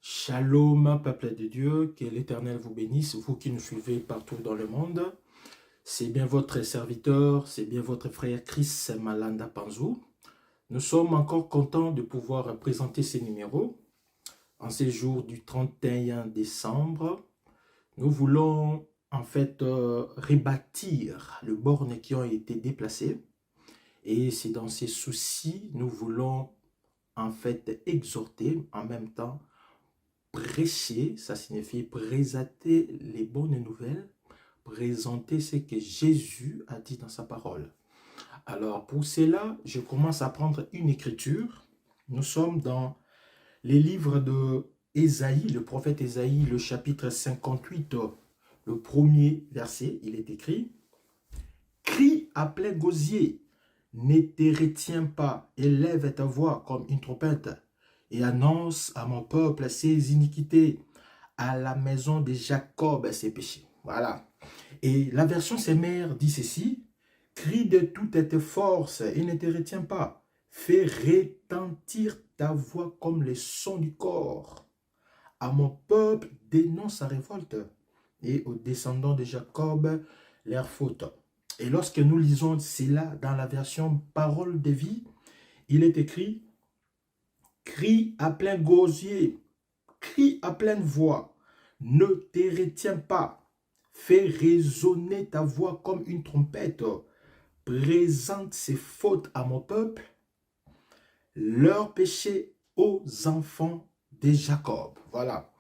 Shalom, peuple de Dieu, que l'Éternel vous bénisse, vous qui nous suivez partout dans le monde. C'est bien votre serviteur, c'est bien votre frère Chris Malanda Panzou. Nous sommes encore contents de pouvoir présenter ces numéros. En ces jours du 31 décembre, nous voulons en fait rebâtir les bornes qui ont été déplacées. Et c'est dans ces soucis, nous voulons en fait exhorter en même temps prêcher, ça signifie présenter les bonnes nouvelles, présenter ce que Jésus a dit dans sa parole. Alors pour cela, je commence à prendre une écriture. Nous sommes dans les livres de Ésaïe, le prophète Ésaïe, le chapitre 58, le premier verset, il est écrit « Crie à plein gosier, ne te retiens pas, élève ta voix comme une trompette. » Et annonce à mon peuple ses iniquités, à la maison de Jacob ses péchés. Voilà. Et la version Semeur dit ceci, crie de toute ta force et ne te retiens pas. Fais retentir ta voix comme le son du corps. À mon peuple, dénonce sa révolte et aux descendants de Jacob leur faute. Et lorsque nous lisons cela dans la version Parole de vie, il est écrit crie à plein gosier, crie à pleine voix, ne te retiens pas, fais résonner ta voix comme une trompette, présente ses fautes à mon peuple, leurs péchés aux enfants de Jacob. Voilà.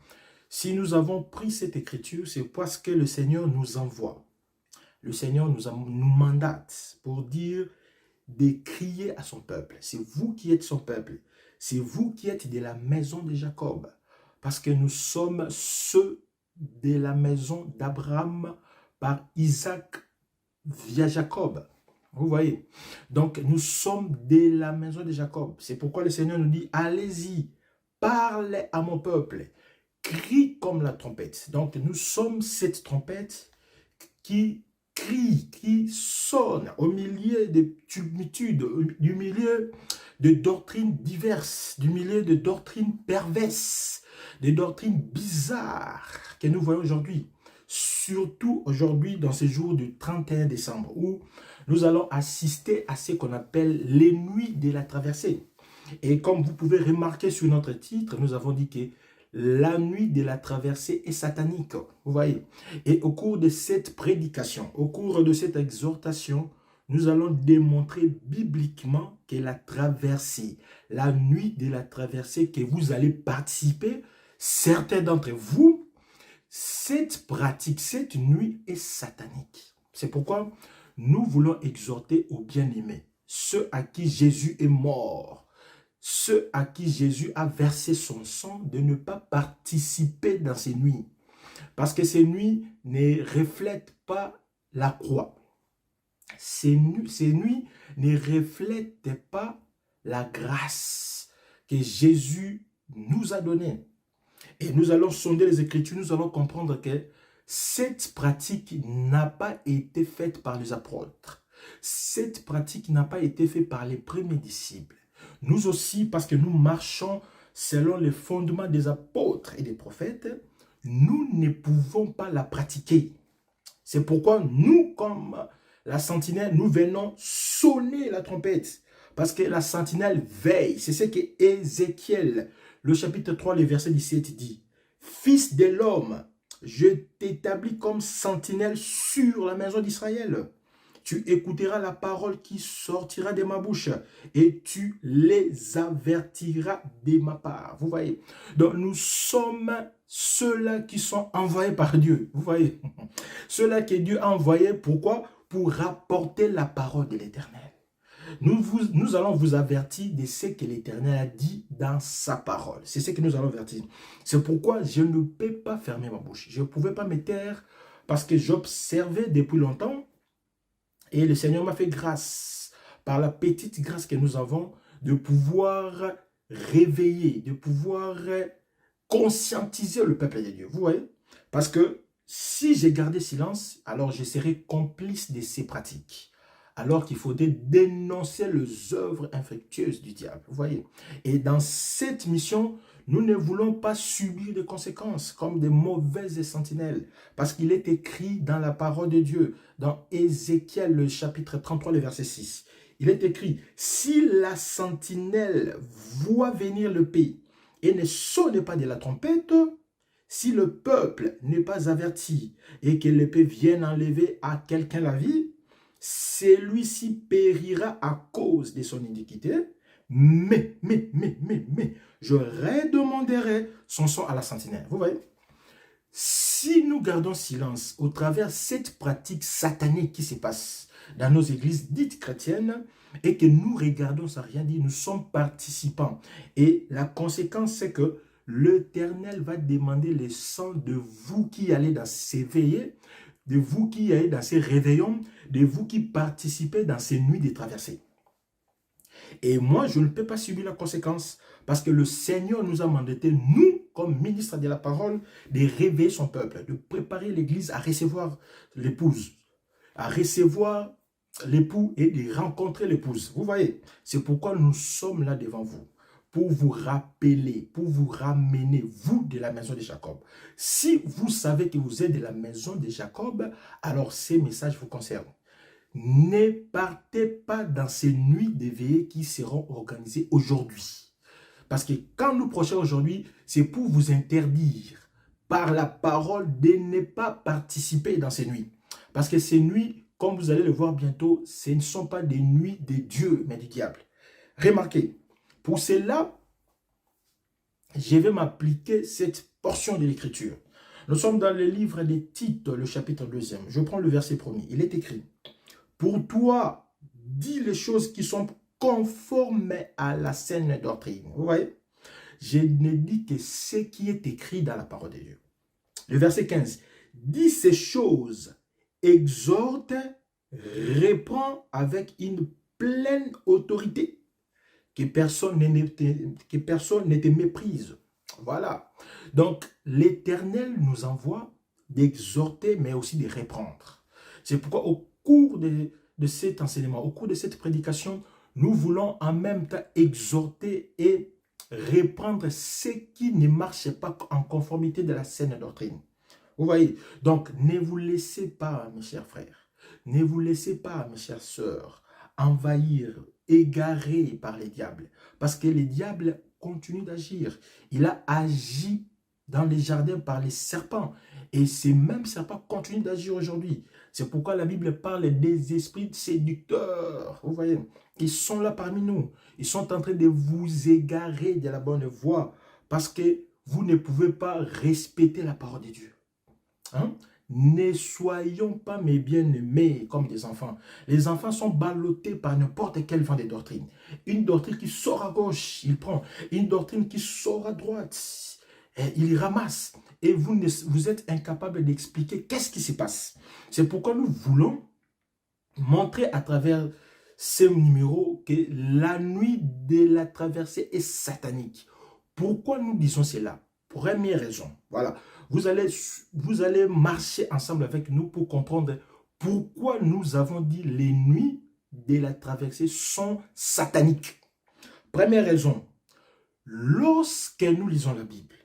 Si nous avons pris cette écriture, c'est parce que le Seigneur nous envoie. Le Seigneur nous mandate pour dire de crier à son peuple. C'est vous qui êtes son peuple. C'est vous qui êtes de la maison de Jacob. Parce que nous sommes ceux de la maison d'Abraham par Isaac via Jacob. Vous voyez. Donc nous sommes de la maison de Jacob. C'est pourquoi le Seigneur nous dit, allez-y, parlez à mon peuple. Crie comme la trompette. Donc nous sommes cette trompette qui crie, qui sonne au milieu de tumultudes, du milieu de doctrines diverses, du milieu de doctrines perverses, de doctrines bizarres que nous voyons aujourd'hui. Surtout aujourd'hui dans ces jours du 31 décembre où nous allons assister à ce qu'on appelle les nuits de la traversée. Et comme vous pouvez remarquer sur notre titre, nous avons dit que la nuit de la traversée est satanique, vous voyez. Et au cours de cette prédication, au cours de cette exhortation, nous allons démontrer bibliquement que la traversée, la nuit de la traversée que vous allez participer, certains d'entre vous, cette pratique, cette nuit est satanique. C'est pourquoi nous voulons exhorter aux bien-aimés, ceux à qui Jésus est mort, ceux à qui Jésus a versé son sang, de ne pas participer dans ces nuits. Parce que ces nuits ne reflètent pas la croix. Ces nuits ne reflètent pas la grâce que Jésus nous a donnée. Et nous allons sonder les Écritures, nous allons comprendre que cette pratique n'a pas été faite par les apôtres. Cette pratique n'a pas été faite par les premiers disciples. Nous aussi, parce que nous marchons selon les fondements des apôtres et des prophètes, nous ne pouvons pas la pratiquer. C'est pourquoi nous, comme la sentinelle, nous venons sonner la trompette. Parce que la sentinelle veille. C'est ce que Ézéchiel, le chapitre 3, le verset 17 dit. « Fils de l'homme, je t'établis comme sentinelle sur la maison d'Israël. Tu écouteras la parole qui sortira de ma bouche et tu les avertiras de ma part. » Vous voyez. Donc nous sommes ceux-là qui sont envoyés par Dieu. Vous voyez. Ceux-là que Dieu a envoyés, pourquoi? Pour rapporter la parole de l'Éternel. Nous allons vous avertir de ce que l'Éternel a dit dans sa parole. C'est ce que nous allons avertir. C'est pourquoi je ne peux pas fermer ma bouche. Je ne pouvais pas me taire parce que j'observais depuis longtemps et le Seigneur m'a fait grâce, par la petite grâce que nous avons, de pouvoir réveiller, de pouvoir conscientiser le peuple de Dieu. Vous voyez? Parce que si j'ai gardé silence, alors je serai complice de ces pratiques. Alors qu'il faudrait dénoncer les œuvres infructueuses du diable. Vous voyez? Et dans cette mission, nous ne voulons pas subir des conséquences comme des mauvaises sentinelles. Parce qu'il est écrit dans la parole de Dieu, dans Ézéchiel, le chapitre 33, le verset 6. Il est écrit, si la sentinelle voit venir le pays et ne sonne pas de la trompette, si le peuple n'est pas averti et que l'épée vienne enlever à quelqu'un la vie, celui-ci périra à cause de son iniquité, mais, je redemanderai son sang à la sentinelle. Vous voyez? Si nous gardons silence au travers de cette pratique satanique qui se passe dans nos églises dites chrétiennes et que nous regardons sans rien dire, nous sommes participants. Et la conséquence, c'est que l'Éternel va demander le sang de vous qui allez dans ces veillées, de vous qui allez dans ces réveillons, de vous qui participez dans ces nuits de traversée. Et moi, je ne peux pas subir la conséquence parce que le Seigneur nous a mandaté, nous, comme ministres de la parole, de réveiller son peuple, de préparer l'Église à recevoir l'épouse, à recevoir l'époux et de rencontrer l'épouse. Vous voyez, c'est pourquoi nous sommes là devant vous, pour vous rappeler, pour vous ramener, vous, de la maison de Jacob. Si vous savez que vous êtes de la maison de Jacob, alors ces messages vous concernent. Ne partez pas dans ces nuits de veillée qui seront organisées aujourd'hui. Parce que quand nous prêchons aujourd'hui, c'est pour vous interdire par la parole de ne pas participer dans ces nuits. Parce que ces nuits, comme vous allez le voir bientôt, ce ne sont pas des nuits de Dieu, mais du diable. Remarquez, pour cela, je vais m'appliquer cette portion de l'Écriture. Nous sommes dans le livre des Tites, le chapitre 2. Je prends le verset 1er. Il est écrit, « Pour toi, dis les choses qui sont conformes à la saine doctrine. » Vous voyez? Je ne dis que ce qui est écrit dans la parole de Dieu. Le verset 15. « Dis ces choses, exhorte, reprend avec une pleine autorité, que personne ne te méprise. » Voilà. Donc, l'Éternel nous envoie d'exhorter, mais aussi de reprendre. C'est pourquoi au cours de cet enseignement, au cours de cette prédication, nous voulons en même temps exhorter et reprendre ce qui ne marche pas en conformité de la saine doctrine. Vous voyez? Donc, ne vous laissez pas, mes chers frères, ne vous laissez pas, mes chères sœurs, envahir, égaré par les diables. Parce que les diables continuent d'agir. Il a agi dans les jardins par les serpents. Et ces mêmes serpents continuent d'agir aujourd'hui. C'est pourquoi la Bible parle des esprits séducteurs. Vous voyez, ils sont là parmi nous. Ils sont en train de vous égarer de la bonne voie. Parce que vous ne pouvez pas respecter la parole de Dieu. Hein? Ne soyons pas, mes bien-aimés, comme des enfants. Les enfants sont ballottés par n'importe quel vent de doctrine. Une doctrine qui sort à gauche, il prend. Une doctrine qui sort à droite, il ramasse. Et vous êtes incapable d'expliquer qu'est-ce qui se passe. C'est pourquoi nous voulons montrer à travers ces numéros que la nuit de la traversée est satanique. Pourquoi nous disons cela? Première raison, voilà. Vous allez marcher ensemble avec nous pour comprendre pourquoi nous avons dit les nuits de la traversée sont sataniques. Première raison, lorsque nous lisons la Bible,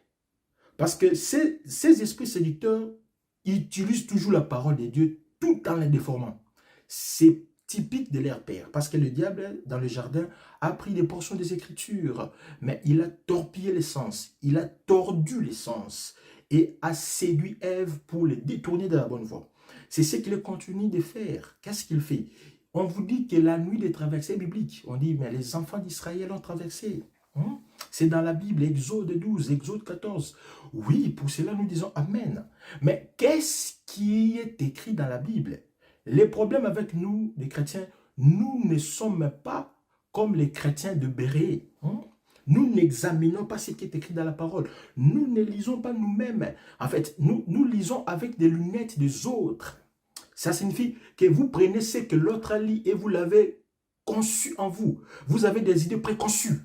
parce que ces esprits séducteurs utilisent toujours la parole de Dieu tout en la déformant. C'est typique de leur père, parce que le diable, dans le jardin, a pris des portions des Écritures, mais il a torpillé les sens, il a tordu les sens, et a séduit Ève pour les détourner de la bonne voie. C'est ce qu'il continue de faire. Qu'est-ce qu'il fait? On vous dit que la nuit des traversées bibliques, on dit, mais les enfants d'Israël ont traversé. C'est dans la Bible, Exode 12, Exode 14. Oui, pour cela nous disons Amen. Mais qu'est-ce qui est écrit dans la Bible? Les problèmes avec nous, les chrétiens, nous ne sommes pas comme les chrétiens de Béret. Nous n'examinons pas ce qui est écrit dans la parole. Nous ne lisons pas nous-mêmes. En fait, nous lisons avec des lunettes des autres. Ça signifie que vous prenez ce que l'autre lit et vous l'avez conçu en vous. Vous avez des idées préconçues.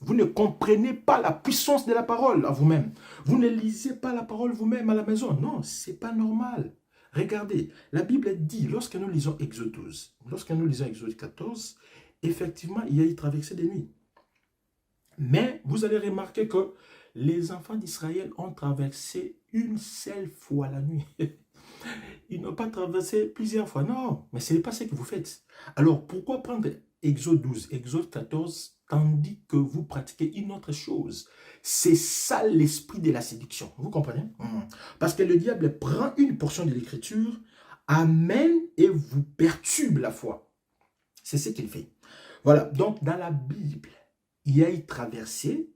Vous ne comprenez pas la puissance de la parole à vous-même. Vous ne lisez pas la parole vous-même à la maison. Non, ce n'est pas normal. Regardez, la Bible dit, lorsque nous lisons Exode 12, lorsque nous lisons Exode 14, effectivement, il y a eu traversée des nuits. Mais vous allez remarquer que les enfants d'Israël ont traversé une seule fois la nuit. Ils n'ont pas traversé plusieurs fois. Non, mais ce n'est pas ce que vous faites. Alors, pourquoi prendre Exode 12, Exode 14, tandis que vous pratiquez une autre chose? C'est ça l'esprit de la séduction. Vous comprenez? Parce que le diable prend une portion de l'écriture, amène et vous perturbe la foi. C'est ce qu'il fait. Voilà, donc dans la Bible, il y a une traversée,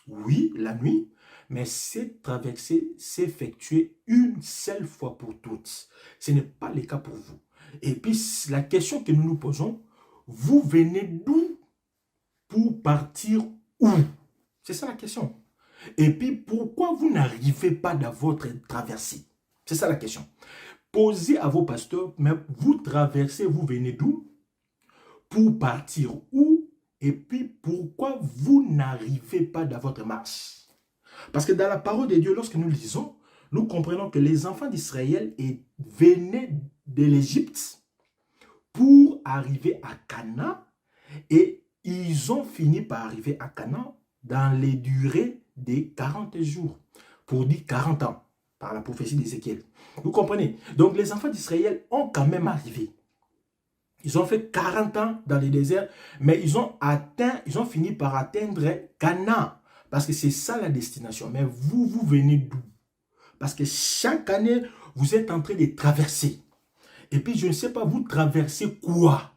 oui, la nuit, mais cette traversée s'effectuait une seule fois pour toutes. Ce n'est pas le cas pour vous. Et puis, la question que nous nous posons, vous venez d'où pour partir où? C'est ça la question. Et puis, pourquoi vous n'arrivez pas dans votre traversée? C'est ça la question. Posez à vos pasteurs, mais vous traversez, vous venez d'où? Pour partir où? Et puis, pourquoi vous n'arrivez pas dans votre marche? Parce que dans la parole de Dieu, lorsque nous lisons, nous comprenons que les enfants d'Israël venaient de l'Égypte pour arriver à Canaan et ils ont fini par arriver à Canaan dans les durées des 40 jours, pour dire 40 ans, par la prophétie d'Ézéchiel. Vous comprenez? Donc les enfants d'Israël ont quand même arrivé. Ils ont fait 40 ans dans le désert, mais ils ont fini par atteindre Canaan. Parce que c'est ça la destination. Mais vous venez d'où? Parce que chaque année, vous êtes en train de traverser. Et puis, je ne sais pas, vous traversez quoi?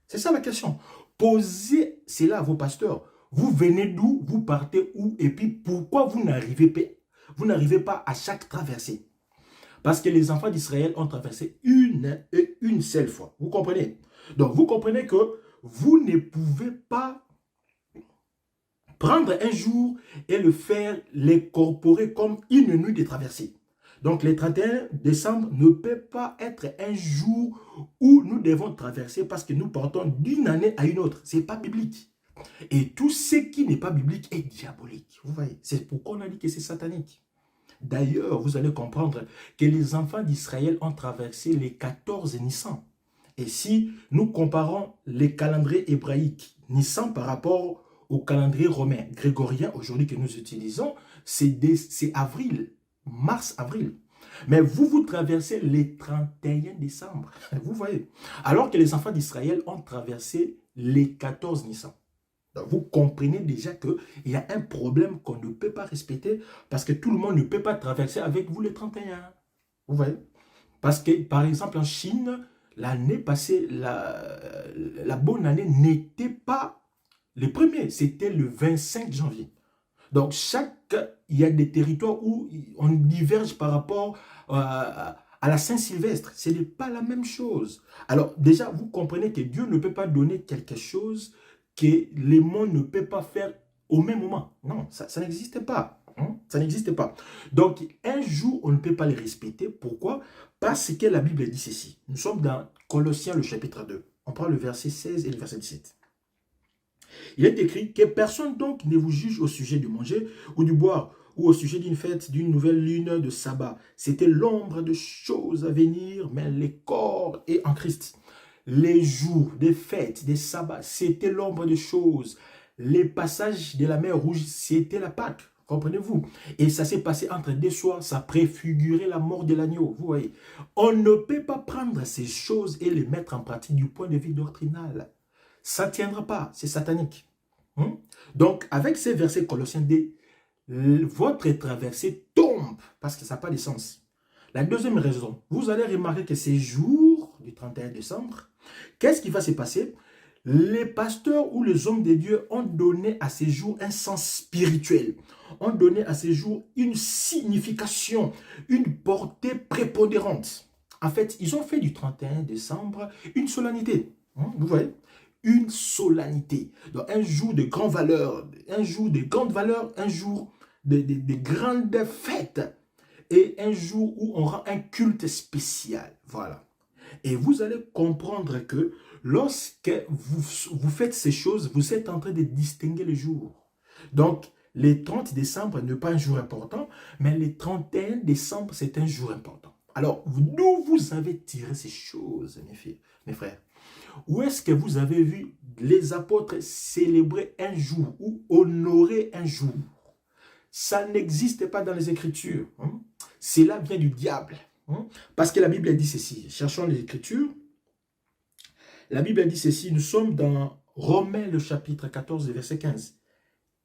C'est ça la question. Posez cela à vos pasteurs. Vous venez d'où? Vous partez où? Et puis, pourquoi vous n'arrivez pas à chaque traversée? Parce que les enfants d'Israël ont traversé une seule fois. Vous comprenez? Donc, vous comprenez que vous ne pouvez pas prendre un jour et l'incorporer comme une nuit de traversée. Donc, le 31 décembre ne peut pas être un jour où nous devons traverser parce que nous partons d'une année à une autre. Ce n'est pas biblique. Et tout ce qui n'est pas biblique est diabolique. Vous voyez? C'est pourquoi on a dit que c'est satanique. D'ailleurs, vous allez comprendre que les enfants d'Israël ont traversé les 14 Nissan. Et si nous comparons les calendriers hébraïques, Nissan par rapport au calendrier romain, grégorien aujourd'hui que nous utilisons, c'est avril, mars-avril. Mais vous traversez les 31 décembre. Vous voyez? Alors que les enfants d'Israël ont traversé les 14 Nissan. Donc, vous comprenez déjà qu'il y a un problème qu'on ne peut pas respecter parce que tout le monde ne peut pas traverser avec vous les 31. Vous voyez? Parce que, par exemple, en Chine, l'année passée, la bonne année n'était pas le premier, c'était le 25 janvier. Donc, il y a des territoires où on diverge par rapport à la Saint-Sylvestre. Ce n'est pas la même chose. Alors, déjà, vous comprenez que Dieu ne peut pas donner quelque chose que le monde ne peut pas faire au même moment. Non, ça n'existe pas. Ça n'existe pas. Donc, un jour, on ne peut pas les respecter. Pourquoi? Parce que la Bible dit ceci. Nous sommes dans Colossiens, le chapitre 2. On prend le verset 16 et le verset 17. Il est écrit que personne donc ne vous juge au sujet du manger ou du boire ou au sujet d'une fête, d'une nouvelle lune de sabbat. C'était l'ombre de choses à venir, mais le corps est en Christ. Les jours des fêtes, des sabbats, c'était l'ombre de choses. Les passages de la mer Rouge, c'était la Pâque. Comprenez-vous? Et ça s'est passé entre deux soirs, ça préfigurait la mort de l'agneau. Vous voyez? On ne peut pas prendre ces choses et les mettre en pratique du point de vue doctrinal. Ça ne tiendra pas, c'est satanique. Donc, avec ces versets Colossiens 2, votre traversée tombe parce que ça n'a pas de sens. La deuxième raison, vous allez remarquer que ces jours du 31 décembre, qu'est-ce qui va se passer? Les pasteurs ou les hommes de Dieu ont donné à ces jours un sens spirituel, ont donné à ces jours une signification, une portée prépondérante. En fait, ils ont fait du 31 décembre une solennité. Vous voyez? Une solennité. Donc, un jour de grande valeur, un jour de grande valeur, un jour de grandes fêtes et un jour où on rend un culte spécial. Voilà. Et vous allez comprendre que lorsque vous faites ces choses, vous êtes en train de distinguer les jours. Donc, les 30 décembre n'est pas un jour important, mais le 31 décembre, c'est un jour important. Alors, d'où vous avez tiré ces choses, mes filles, mes frères? Où est-ce que vous avez vu les apôtres célébrer un jour ou honorer un jour? Ça n'existe pas dans les Écritures. Cela vient du diable. Parce que la Bible dit ceci. Cherchons les Écritures. La Bible dit ceci. Nous sommes dans Romains, le chapitre 14, verset 15.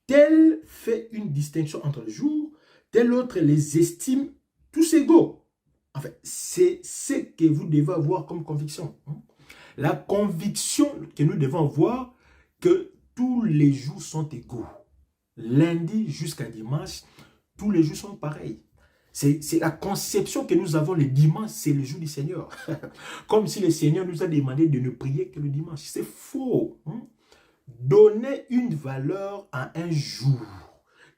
Tel fait une distinction entre les jours, tel autre les estime tous égaux. En fait, c'est ce que vous devez avoir comme conviction. La conviction que nous devons avoir que tous les jours sont égaux. Lundi jusqu'à dimanche, tous les jours sont pareils. C'est la conception que nous avons le dimanche, c'est le jour du Seigneur. Comme si le Seigneur nous a demandé de ne prier que le dimanche. C'est faux. Donner une valeur à un jour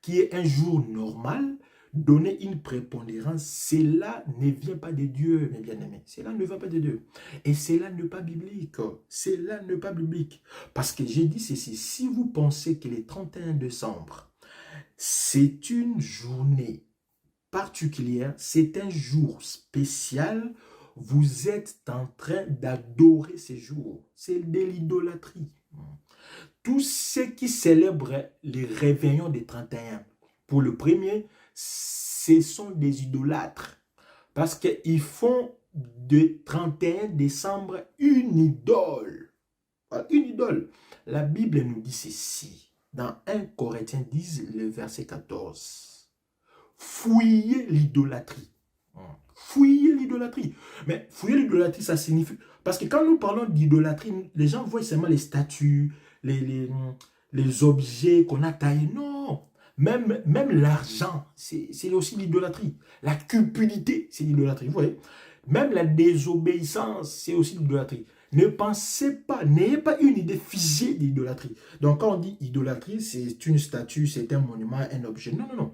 qui est un jour normal, donner une prépondérance, cela ne vient pas de Dieu, mes bien-aimés. Cela ne vient pas de Dieu. Et cela n'est pas biblique. Cela n'est pas biblique. Parce que j'ai dit ceci, si vous pensez que le 31 décembre, c'est une journée particulière, c'est un jour spécial, vous êtes en train d'adorer ces jours. C'est de l'idolâtrie. Tous ceux qui célèbrent les réveillons des 31, pour le premier, ce sont des idolâtres. Parce qu'ils font de 31 décembre une idole. Une idole. La Bible nous dit ceci. Dans 1 Corinthiens 10, le verset 14. Fouillez l'idolâtrie. Fouillez l'idolâtrie. Mais fouiller l'idolâtrie, ça signifie... Parce que quand nous parlons d'idolâtrie, les gens voient seulement les statues, les objets qu'on a taillés. Non. Même l'argent, c'est aussi l'idolâtrie. La cupidité, c'est l'idolâtrie. Vous voyez? Même la désobéissance, c'est aussi l'idolâtrie. Ne pensez pas, n'ayez pas une idée figée d'idolâtrie. Donc quand on dit idolâtrie, c'est une statue, c'est un monument, un objet. Non, non, non.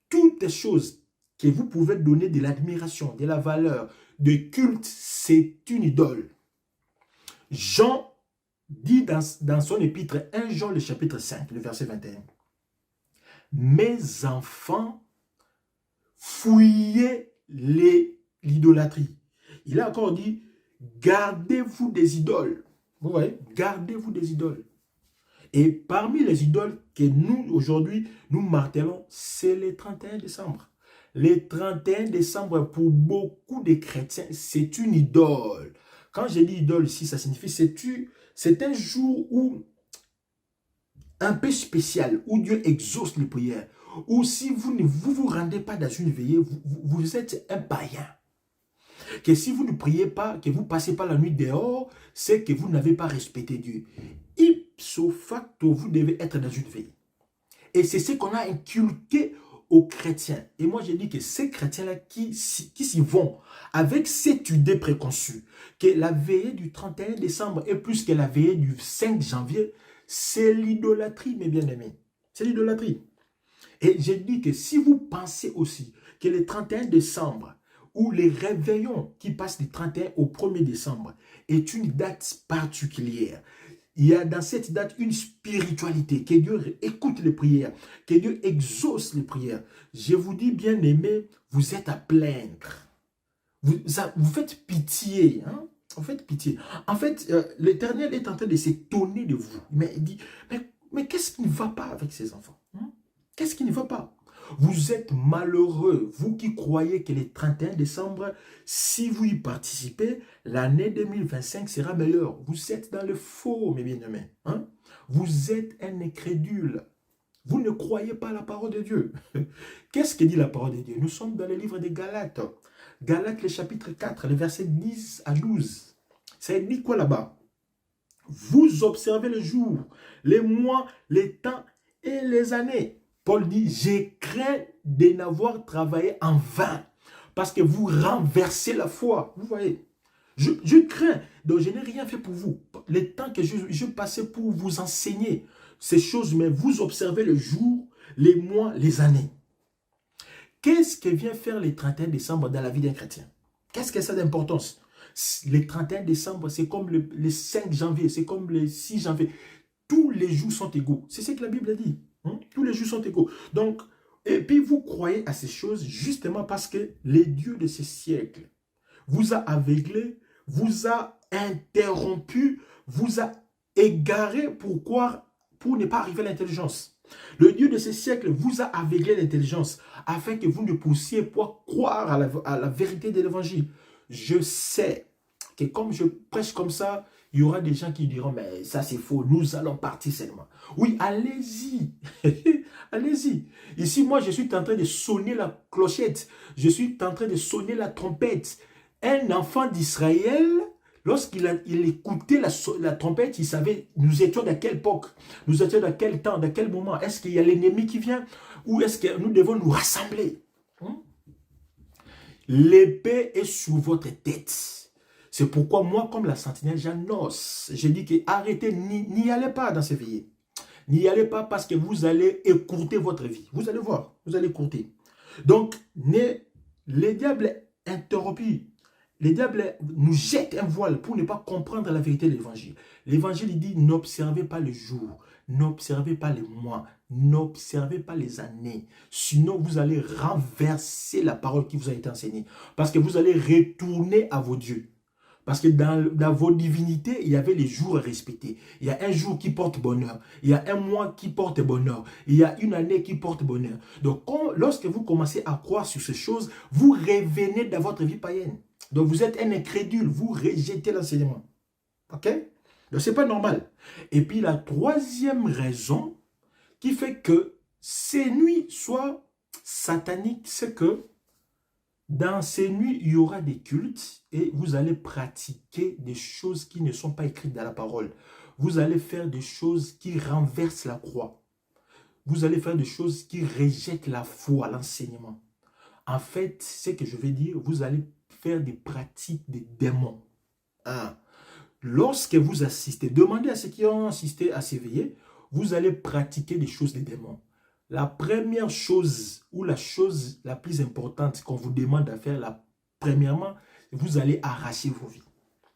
Toutes les choses que vous pouvez donner de l'admiration, de la valeur, de culte, c'est une idole. Jean dit dans son épître 1 Jean le chapitre 5, le verset 21. Mes enfants, fouillez l'idolâtrie. Il a encore dit, gardez-vous des idoles. Vous voyez, gardez-vous des idoles. Et parmi les idoles que nous, aujourd'hui, nous martelons, c'est le 31 décembre. Le 31 décembre, pour beaucoup de chrétiens, c'est une idole. Quand je dis idole ici, ça signifie c'est un jour où un peu spécial, où Dieu exauce les prières. Ou si vous ne vous rendez pas dans une veillée, vous êtes un païen. Que si vous ne priez pas, que vous ne passez pas la nuit dehors, c'est que vous n'avez pas respecté Dieu. Ipso facto, vous devez être dans une veillée. Et c'est ce qu'on a inculqué aux chrétiens. Et moi, j'ai dit que ces chrétiens-là qui s'y vont avec cette idée préconçue, que la veillée du 31 décembre est plus que la veillée du 5 janvier, c'est l'idolâtrie, mes bien-aimés. C'est l'idolâtrie. Et j'ai dit que si vous pensez aussi que le 31 décembre, ou les réveillons qui passent du 31 au 1er décembre, est une date particulière, il y a dans cette date une spiritualité, que Dieu écoute les prières, que Dieu exauce les prières. Je vous dis, bien aimé, vous êtes à plaindre. Vous faites pitié. Hein? Vous faites pitié. En fait, l'Éternel est en train de s'étonner de vous. Mais il dit, mais qu'est-ce qui ne va pas avec ces enfants? Hein? Qu'est-ce qui ne va pas? Vous êtes malheureux, vous qui croyez que le 31 décembre, si vous y participez, l'année 2025 sera meilleure. Vous êtes dans le faux, mes bien-aimés. Hein? Vous êtes un incrédule. Vous ne croyez pas à la parole de Dieu. Qu'est-ce que dit la parole de Dieu? Nous sommes dans le livre des Galates. Galates, le chapitre 4, les versets 10 à 12. Ça dit quoi là-bas? Vous observez les jours, les mois, les temps et les années. Paul dit, j'ai craint de n'avoir travaillé en vain, parce que vous renversez la foi. Vous voyez, Je crains, donc je n'ai rien fait pour vous. Le temps que je passais pour vous enseigner ces choses, mais vous observez le jour, les mois, les années. Qu'est-ce que vient faire le 31 décembre dans la vie d'un chrétien? Qu'est-ce que ça d'importance? Le 31 décembre, c'est comme le 5 janvier, c'est comme le 6 janvier. Tous les jours sont égaux. C'est ce que la Bible dit. Hein? Tous les jours sont égaux. Donc, et puis vous croyez à ces choses justement parce que les dieux de ce siècle vous a aveuglé, vous a interrompu, vous a égaré pour ne pas arriver à l'intelligence. Le Dieu de ce siècle vous a aveuglé l'intelligence afin que vous ne puissiez pas croire à la vérité de l'évangile. Je sais que comme je prêche comme ça, il y aura des gens qui diront, mais ça c'est faux, nous allons partir seulement. Oui, allez-y, allez-y. Ici, moi, je suis en train de sonner la clochette, je suis en train de sonner la trompette. Un enfant d'Israël, lorsqu'il écoutait la trompette, il savait, nous étions dans quelle époque, nous étions dans quel temps, dans quel moment, est-ce qu'il y a l'ennemi qui vient, ou est-ce que nous devons nous rassembler? L'épée est sur votre tête. C'est pourquoi moi, comme la sentinelle, j'annonce. Je dis que arrêtez, n'y allez pas dans ces veillées. N'y allez pas parce que vous allez écourter votre vie. Vous allez voir, vous allez écourter. Donc, le diable est interrompu. Le diable nous jette un voile pour ne pas comprendre la vérité de l'évangile. L'évangile, il dit, n'observez pas le jour, n'observez pas les mois, n'observez pas les années. Sinon, vous allez renverser la parole qui vous a été enseignée. Parce que vous allez retourner à vos dieux. Parce que dans vos divinités, il y avait les jours à respecter. Il y a un jour qui porte bonheur. Il y a un mois qui porte bonheur. Il y a une année qui porte bonheur. Donc, lorsque vous commencez à croire sur ces choses, vous revenez dans votre vie païenne. Donc, vous êtes un incrédule. Vous rejetez l'enseignement. OK? Donc, ce n'est pas normal. Et puis, la troisième raison qui fait que ces nuits soient sataniques, c'est que dans ces nuits, il y aura des cultes et vous allez pratiquer des choses qui ne sont pas écrites dans la parole. Vous allez faire des choses qui renversent la croix. Vous allez faire des choses qui rejettent la foi, l'enseignement. En fait, ce que je vais dire, vous allez faire des pratiques des démons. Hein? Lorsque vous assistez, demandez à ceux qui ont assisté à s'éveiller, vous allez pratiquer des choses des démons. La première chose ou la chose la plus importante qu'on vous demande à faire, premièrement, vous allez arracher vos vies.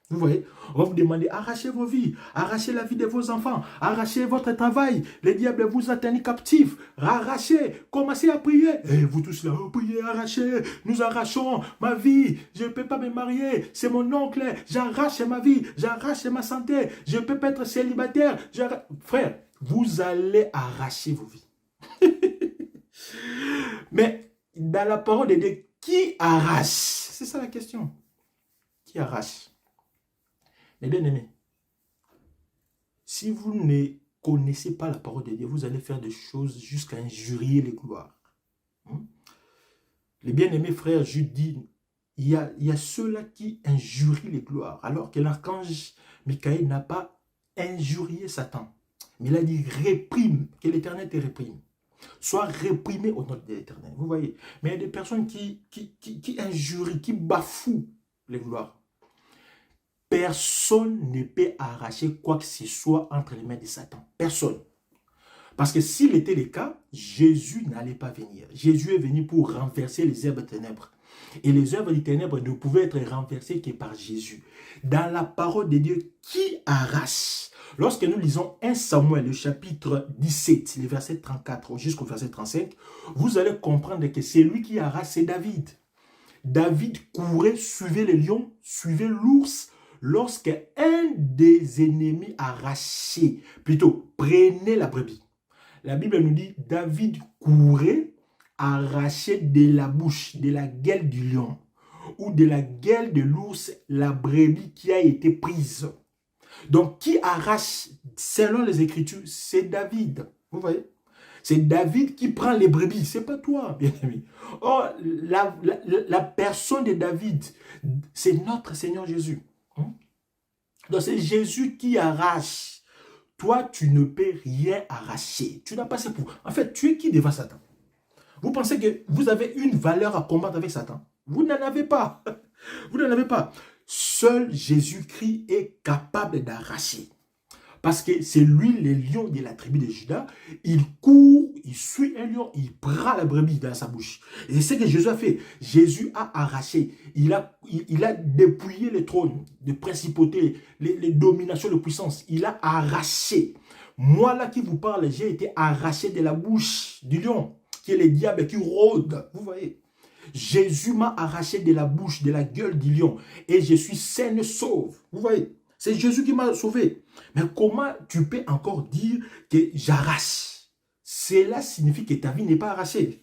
Vous voyez, on va vous demander, arrachez vos vies, arrachez la vie de vos enfants, arrachez votre travail, le diable vous a tenu captif, arrachez, commencez à prier. Et vous tous là, priez, arrachez, nous arrachons ma vie, je ne peux pas me marier, c'est mon oncle, j'arrache ma vie, j'arrache ma santé, je ne peux pas être célibataire. Frère, vous allez arracher vos vies. Mais dans la parole de Dieu, qui arrache? C'est ça la question. Qui arrache? Mes bien-aimés, si vous ne connaissez pas la parole de Dieu, vous allez faire des choses jusqu'à injurier les gloires. Les bien-aimés frères Jude dit, il y a ceux-là qui injurient les gloires, alors que l'archange Michael n'a pas injurié Satan. Mais il a dit, réprime, que l'Éternel te réprime. Sois réprimé au nom de l'Éternel. Vous voyez, mais il y a des personnes qui injurient, qui bafouent les gloires. Personne ne peut arracher quoi que ce soit entre les mains de Satan. Personne. Parce que s'il était le cas, Jésus n'allait pas venir. Jésus est venu pour renverser les œuvres des ténèbres. Et les œuvres des ténèbres ne pouvaient être renversées que par Jésus. Dans la parole de Dieu, qui arrache? Lorsque nous lisons 1 Samuel, le chapitre 17, le verset 34 jusqu'au verset 35, vous allez comprendre que c'est lui qui arrache, c'est David. David courait, suivait les lions, suivait l'ours, lorsque un des ennemis arrachait, plutôt prenait la brebis. La Bible nous dit, David courait, arrachait de la bouche, de la gueule du lion, ou de la gueule de l'ours, la brebis qui a été prise. Donc, qui arrache, selon les Écritures, c'est David. Vous voyez? C'est David qui prend les brebis, c'est pas toi, bien aimé. Oh, la personne de David, c'est notre Seigneur Jésus. Donc, c'est Jésus qui arrache. Toi, tu ne peux rien arracher. Tu n'as pas ce pouvoir. En fait, tu es qui devant Satan? Vous pensez que vous avez une valeur à combattre avec Satan? Vous n'en avez pas. Vous n'en avez pas. Seul Jésus-Christ est capable d'arracher. Parce que c'est lui, le lion de la tribu de Juda. Il court, il suit un lion, il prend la brebis dans sa bouche. Et c'est ce que Jésus a fait. Jésus a arraché. Il a dépouillé le trône de principauté, les dominations de puissance. Il a arraché. Moi là qui vous parle, j'ai été arraché de la bouche du lion, qui est le diable qui rôde. Vous voyez. Jésus m'a arraché de la bouche, de la gueule du lion. Et je suis sain et sauve. Vous voyez. C'est Jésus qui m'a sauvé. Mais comment tu peux encore dire que j'arrache? Cela signifie que ta vie n'est pas arrachée.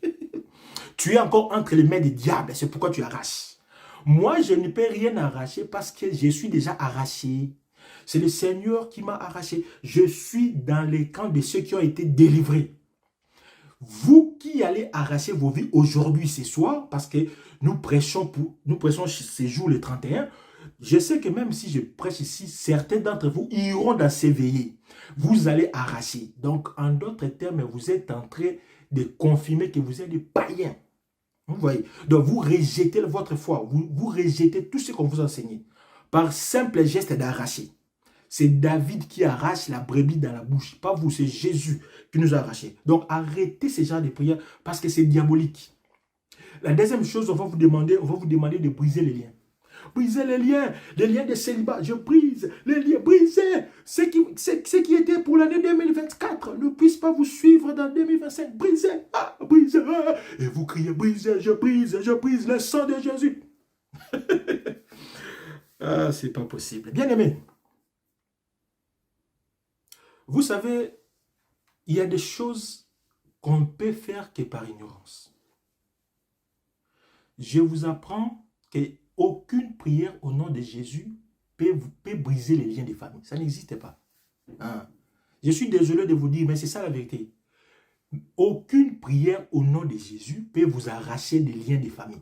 Tu es encore entre les mains des diables. C'est pourquoi tu arraches. Moi, je ne peux rien arracher parce que je suis déjà arraché. C'est le Seigneur qui m'a arraché. Je suis dans les camps de ceux qui ont été délivrés. Vous qui allez arracher vos vies aujourd'hui, ce soir, parce que nous prêchons ce jour le 31, je sais que même si je prêche ici, certains d'entre vous iront dans ces veillées. Vous allez arracher. Donc, en d'autres termes, vous êtes en train de confirmer que vous êtes des païens. Vous voyez? Donc, vous rejetez votre foi. Vous rejetez tout ce qu'on vous a enseigné. Par simple geste d'arracher. C'est David qui arrache la brebis dans la bouche. Pas vous, c'est Jésus qui nous a arrachés. Donc, arrêtez ce genre de prière parce que c'est diabolique. La deuxième chose, on va vous demander de briser les liens. Briser les liens de célibat. Je brise les liens, brisez. Ce qui était pour l'année 2024 ne puisse pas vous suivre dans 2025. Brisez, brisez. Et vous criez, brisez, je brise le sang de Jésus. C'est pas possible. Bien aimé, vous savez, il y a des choses qu'on ne peut faire que par ignorance. Je vous apprends qu'aucune prière au nom de Jésus peut briser les liens des familles. Ça n'existe pas. Je suis désolé de vous dire, mais c'est ça la vérité. Aucune prière au nom de Jésus peut vous arracher des liens des familles.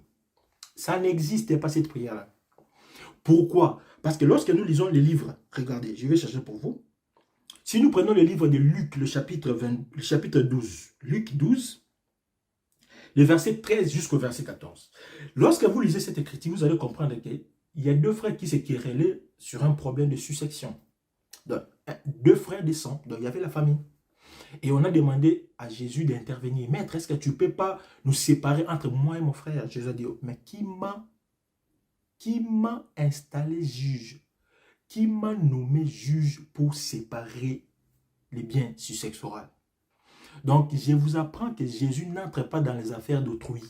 Ça n'existe pas cette prière-là. Pourquoi? Parce que lorsque nous lisons les livres, regardez, je vais chercher pour vous. Si nous prenons le livre de Luc, le chapitre 12, Luc 12, le verset 13 jusqu'au verset 14. Lorsque vous lisez cette écriture, vous allez comprendre qu'il y a deux frères qui se querellaient sur un problème de succession. Donc, deux frères de sang, donc il y avait la famille. Et on a demandé à Jésus d'intervenir. Maître, est-ce que tu ne peux pas nous séparer entre moi et mon frère? Jésus a dit, mais qui m'a installé juge? Qui m'a nommé juge pour séparer les biens successoraux? Donc, je vous apprends que Jésus n'entre pas dans les affaires d'autrui.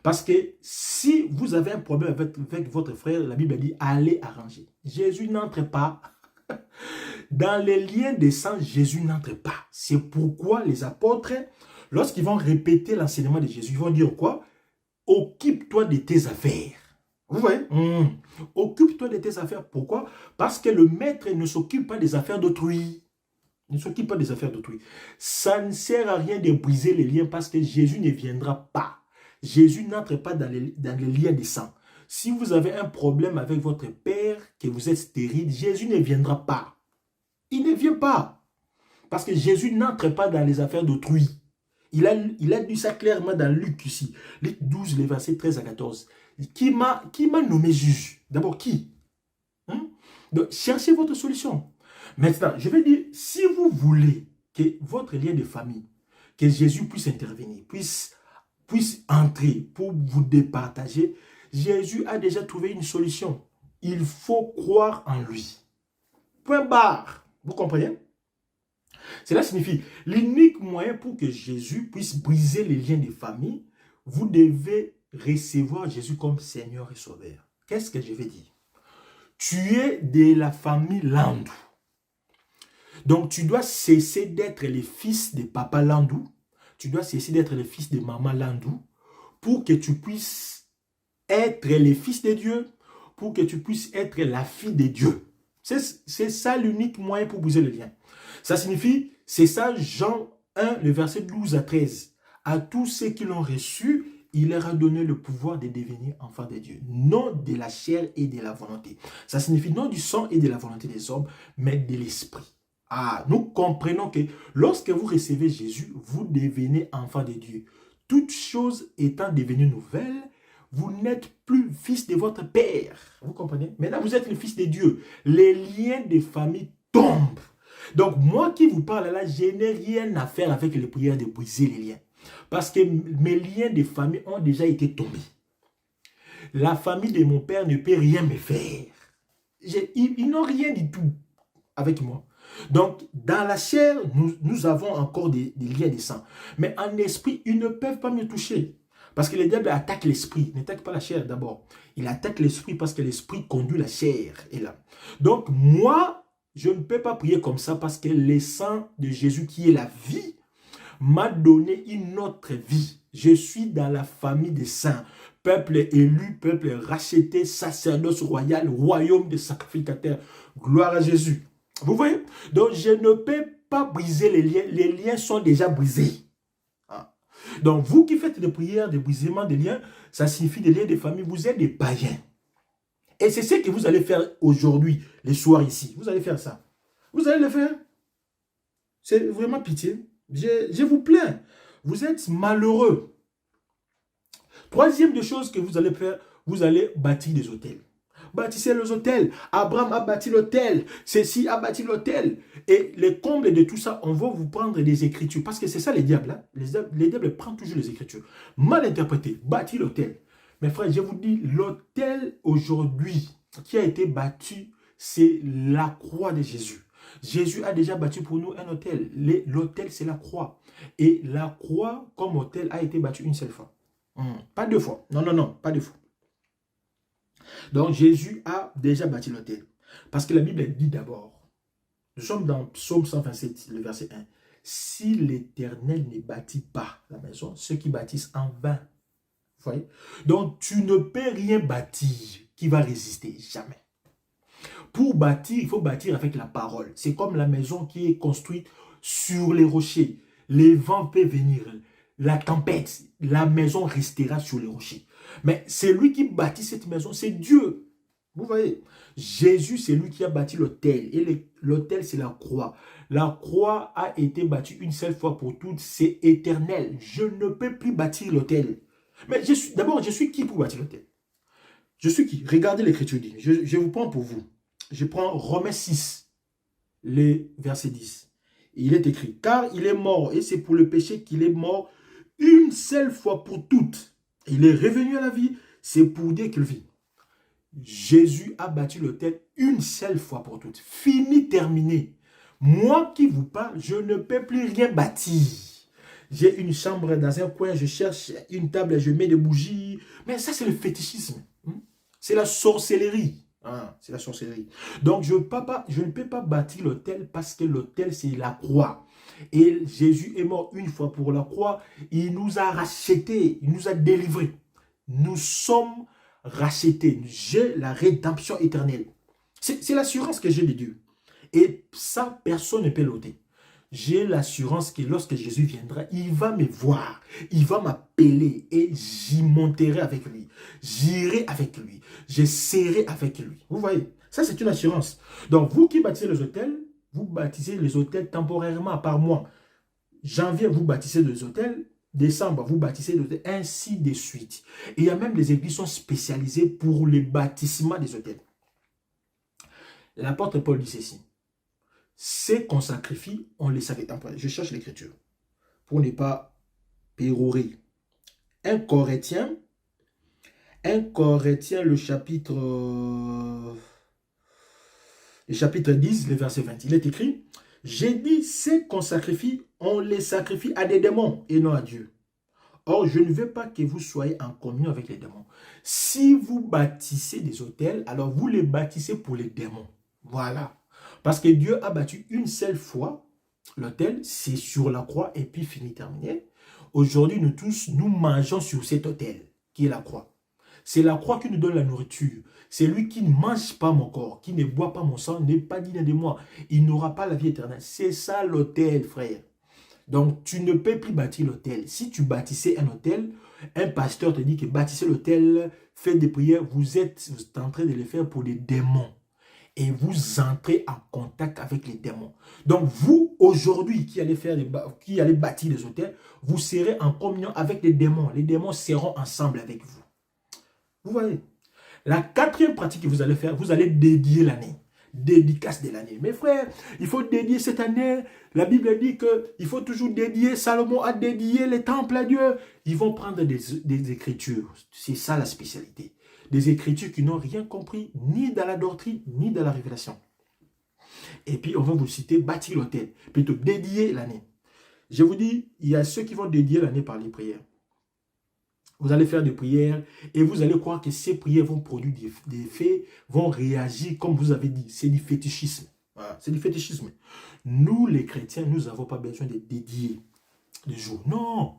Parce que si vous avez un problème avec votre frère, la Bible dit, allez arranger. Jésus n'entre pas. Dans les liens de sang, Jésus n'entre pas. C'est pourquoi les apôtres, lorsqu'ils vont répéter l'enseignement de Jésus, ils vont dire quoi? Occupe-toi de tes affaires. Vous voyez? Occupe-toi de tes affaires. Pourquoi? Parce que le maître ne s'occupe pas des affaires d'autrui. Il ne s'occupe pas des affaires d'autrui. Ça ne sert à rien de briser les liens parce que Jésus ne viendra pas. Jésus n'entre pas dans les liens de sang. Si vous avez un problème avec votre père, que vous êtes stérile, Jésus ne viendra pas. Il ne vient pas. Parce que Jésus n'entre pas dans les affaires d'autrui. Il a dit ça clairement dans Luc ici. Luc 12, les versets 13 à 14. Qui m'a nommé juge? D'abord, qui? Donc, cherchez votre solution. Maintenant, je vais dire, si vous voulez que votre lien de famille, que Jésus puisse intervenir, puisse entrer pour vous départager, Jésus a déjà trouvé une solution. Il faut croire en lui. Point barre. Vous comprenez? Cela signifie, l'unique moyen pour que Jésus puisse briser les liens des familles, vous devez recevoir Jésus comme Seigneur et Sauveur. Qu'est-ce que je vais dire? Tu es de la famille Landou. Donc, tu dois cesser d'être le fils de papa Landou. Tu dois cesser d'être le fils de maman Landou pour que tu puisses être le fils de Dieu, pour que tu puisses être la fille de Dieu. C'est ça l'unique moyen pour briser le lien. Ça signifie, c'est ça Jean 1, le verset 12 à 13. À tous ceux qui l'ont reçu, il leur a donné le pouvoir de devenir enfants de Dieu. Non de la chair et de la volonté. Ça signifie non du sang et de la volonté des hommes, mais de l'esprit. Nous comprenons que lorsque vous recevez Jésus, vous devenez enfant de Dieu. Toutes choses étant devenues nouvelles, vous n'êtes plus fils de votre père. Vous comprenez? Maintenant, vous êtes le fils de Dieu. Les liens de famille tombent. Donc, moi qui vous parle là, je n'ai rien à faire avec les prières de briser les liens. Parce que mes liens de famille ont déjà été tombés. La famille de mon père ne peut rien me faire. Ils n'ont rien du tout avec moi. Donc, dans la chair, nous avons encore des liens de sang. Mais en esprit, ils ne peuvent pas me toucher. Parce que le diable attaque l'esprit. Il n'attaque pas la chair d'abord. Il attaque l'esprit parce que l'esprit conduit la chair et l'âme. Donc, moi, je ne peux pas prier comme ça parce que le sang de Jésus qui est la vie m'a donné une autre vie. Je suis dans la famille des saints. Peuple élu, peuple racheté, sacerdoce royal, royaume des sacrificateurs. Gloire à Jésus. Vous voyez? Donc, je ne peux pas briser les liens. Les liens sont déjà brisés. Donc, vous qui faites des prières de brisement des liens, ça signifie des liens de famille. Vous êtes des païens. Et c'est ce que vous allez faire aujourd'hui, les soirs ici. Vous allez faire ça. Vous allez le faire. C'est vraiment pitié. Je vous plains. Vous êtes malheureux. Troisième des choses que vous allez faire, vous allez bâtir des hôtels. Bâtissez les hôtels. Abraham a bâti l'hôtel. Ceci a bâti l'hôtel. Et les combles de tout ça, on va vous prendre des écritures. Parce que c'est ça les diables. Hein? Les diables prennent toujours les écritures. Mal interprété. Bâtir l'hôtel. Mes frères, je vous dis, l'hôtel aujourd'hui qui a été bâti, c'est la croix de Jésus. Jésus a déjà bâti pour nous un hôtel. L'hôtel, c'est la croix. Et la croix, comme hôtel, a été bâtie une seule fois. Pas deux fois. Non, non, non, pas deux fois. Donc, Jésus a déjà bâti l'hôtel. Parce que la Bible dit d'abord, nous sommes dans Psaume 127, le verset 1. Si l'Éternel ne bâtit pas la maison, ceux qui bâtissent en vain. Vous voyez? Donc, tu ne peux rien bâtir qui va résister, jamais. Pour bâtir, il faut bâtir avec la parole. C'est comme la maison qui est construite sur les rochers. Les vents peuvent venir, la tempête, la maison restera sur les rochers. Mais c'est lui qui bâtit cette maison, c'est Dieu. Vous voyez, Jésus, c'est lui qui a bâti l'autel. Et l'autel, c'est la croix. La croix a été bâtie une seule fois pour toutes, c'est éternel. Je ne peux plus bâtir l'autel. Mais d'abord, je suis qui pour bâtir l'autel? Je suis qui? Regardez l'écriture dit. Je vous prends pour vous. Je prends Romains 6, le verset 10. Il est écrit, car il est mort, et c'est pour le péché qu'il est mort une seule fois pour toutes. Il est revenu à la vie, c'est pour dire qu'il vit. Jésus a bâti l'autel une seule fois pour toutes. Fini, terminé. Moi qui vous parle, je ne peux plus rien bâtir. J'ai une chambre dans un coin, je cherche une table, je mets des bougies. Mais ça, c'est le fétichisme. C'est la sorcellerie. C'est la sorcellerie. Donc, je ne peux pas bâtir l'autel parce que l'autel, c'est la croix. Et Jésus est mort une fois pour la croix. Il nous a rachetés. Il nous a délivrés. Nous sommes rachetés. J'ai la rédemption éternelle. C'est l'assurance que j'ai de Dieu. Et ça, personne ne peut l'ôter. J'ai l'assurance que lorsque Jésus viendra, il va me voir, il va m'appeler et j'y monterai avec lui. J'irai avec lui, je serai avec lui. Vous voyez, ça c'est une assurance. Donc vous qui bâtissez les hôtels, vous bâtissez les hôtels temporairement par mois. Janvier, vous bâtissez des hôtels. Décembre, vous bâtissez des hôtels, ainsi de suite. Et il y a même des églises qui sont spécialisées pour le bâtissement des hôtels. L'apôtre Paul dit ceci. C'est qu'on sacrifie, on les sacrifie. Je cherche l'écriture pour ne pas pérorer. 1 Corinthiens, le chapitre 10, le verset 20. Il est écrit, j'ai dit, c'est qu'on sacrifie, on les sacrifie à des démons et non à Dieu. Or, je ne veux pas que vous soyez en communion avec les démons. Si vous bâtissez des hôtels, alors vous les bâtissez pour les démons. Voilà. Parce que Dieu a bâti une seule fois l'autel, c'est sur la croix et puis fini, terminé. Aujourd'hui, nous tous, nous mangeons sur cet autel qui est la croix. C'est la croix qui nous donne la nourriture. C'est lui qui ne mange pas mon corps, qui ne boit pas mon sang, n'est pas digne de moi. Il n'aura pas la vie éternelle. C'est ça l'autel, frère. Donc, tu ne peux plus bâtir l'autel. Si tu bâtissais un autel, un pasteur te dit que bâtissez l'autel, faites des prières, vous êtes en train de le faire pour des démons. Et vous entrez en contact avec les démons. Donc vous, aujourd'hui, qui allez bâtir les hôtels, vous serez en communion avec les démons. Les démons seront ensemble avec vous. Vous voyez? La quatrième pratique que vous allez faire, vous allez dédier l'année. Dédicace de l'année. Mes frères, il faut dédier cette année. La Bible dit qu'il faut toujours dédier. Salomon a dédié les temples à Dieu. Ils vont prendre des écritures. C'est ça la spécialité. Des écritures qui n'ont rien compris, ni dans la doctrine, ni dans la révélation. Et puis, on va vous citer bâtir l'autel. Plutôt dédier l'année. Je vous dis, il y a ceux qui vont dédier l'année par les prières. Vous allez faire des prières et vous allez croire que ces prières vont produire des effets, vont réagir comme vous avez dit. C'est du fétichisme. Voilà, c'est du fétichisme. Nous, les chrétiens, nous n'avons pas besoin de dédier des jours. Non.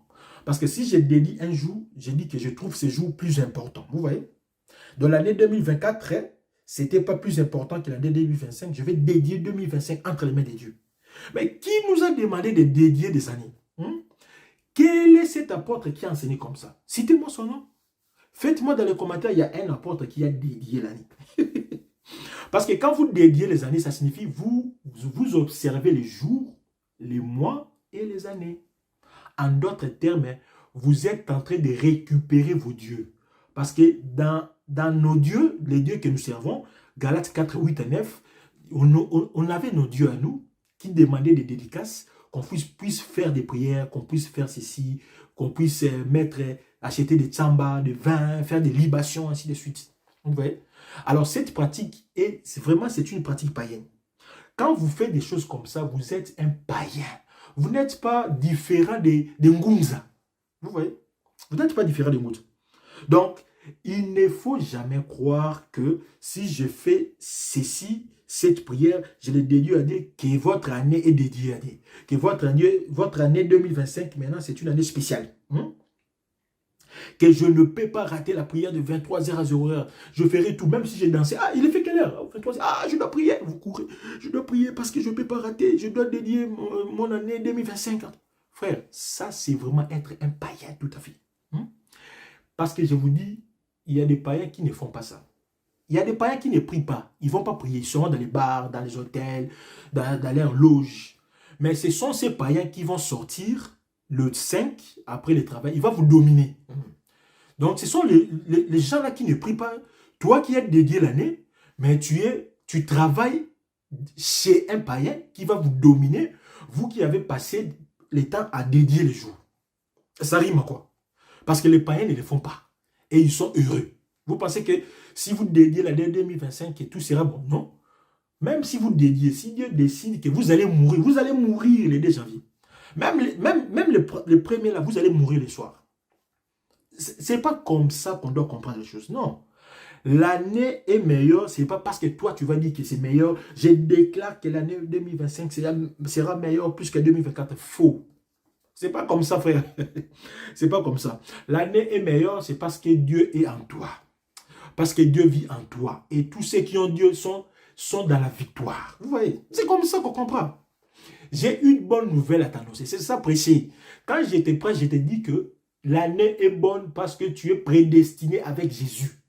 Parce que si je dédie un jour, je dis que je trouve ce jour plus important. Vous voyez? Dans l'année 2024, ce n'était pas plus important que l'année 2025. Je vais dédier 2025 entre les mains de Dieu. Mais qui nous a demandé de dédier des années? Quel est cet apôtre qui a enseigné comme ça? Citez-moi son nom. Faites-moi dans les commentaires, il y a un apôtre qui a dédié l'année. Parce que quand vous dédiez les années, ça signifie vous observez les jours, les mois et les années. En d'autres termes, vous êtes en train de récupérer vos dieux. Parce que dans nos dieux, les dieux que nous servons, Galates 4, 8 et 9, on avait nos dieux à nous qui demandaient des dédicaces, qu'on puisse faire des prières, qu'on puisse faire ceci, qu'on puisse acheter des tsamba, des vins, faire des libations, ainsi de suite. Vous voyez? Alors, cette pratique, c'est une pratique païenne. Quand vous faites des choses comme ça, vous êtes un païen. Vous n'êtes pas différent des Ngunza. Vous voyez? Vous n'êtes pas différent des Ngunza. Donc, il ne faut jamais croire que si je fais ceci, cette prière, je l'ai dédiée à Dieu, que votre année est dédiée à Dieu. Que votre année 2025, maintenant, c'est une année spéciale. Que je ne peux pas rater la prière de 23h à 0h. Je ferai tout, même si j'ai dansé. Ah, il est fait quelle heure? 23h. Ah, je dois prier. Vous courez. Je dois prier parce que je ne peux pas rater. Je dois dédier mon année 2025. Frère, ça, c'est vraiment être un païen tout à fait. Parce que je vous dis, il y a des païens qui ne font pas ça. Il y a des païens qui ne prient pas. Ils ne vont pas prier. Ils seront dans les bars, dans les hôtels, dans leurs loges. Mais ce sont ces païens qui vont sortir le 5, après le travail. Il va vous dominer. Donc, ce sont les gens-là qui ne prient pas. Toi qui es dédié l'année, mais tu travailles chez un païen qui va vous dominer. Vous qui avez passé le temps à dédier les jours. Ça rime à quoi? Parce que les païens ne le font pas. Et ils sont heureux. Vous pensez que si vous dédiez l'année 2025, que tout sera bon? Non. Même si vous dédiez, si Dieu décide que vous allez mourir le 2 janvier. Même le premier là, vous allez mourir le soir. Ce n'est pas comme ça qu'on doit comprendre les choses. Non. L'année est meilleure, ce n'est pas parce que toi tu vas dire que c'est meilleur. Je déclare que l'année 2025 sera meilleure plus que 2024. Faux. C'est pas comme ça, frère. C'est pas comme ça. L'année est meilleure, c'est parce que Dieu est en toi. Parce que Dieu vit en toi. Et tous ceux qui ont Dieu sont dans la victoire. Vous voyez? C'est comme ça qu'on comprend. J'ai une bonne nouvelle à t'annoncer. C'est ça prêcher. Quand j'étais prêt, je t'ai dit que l'année est bonne parce que tu es prédestiné avec Jésus.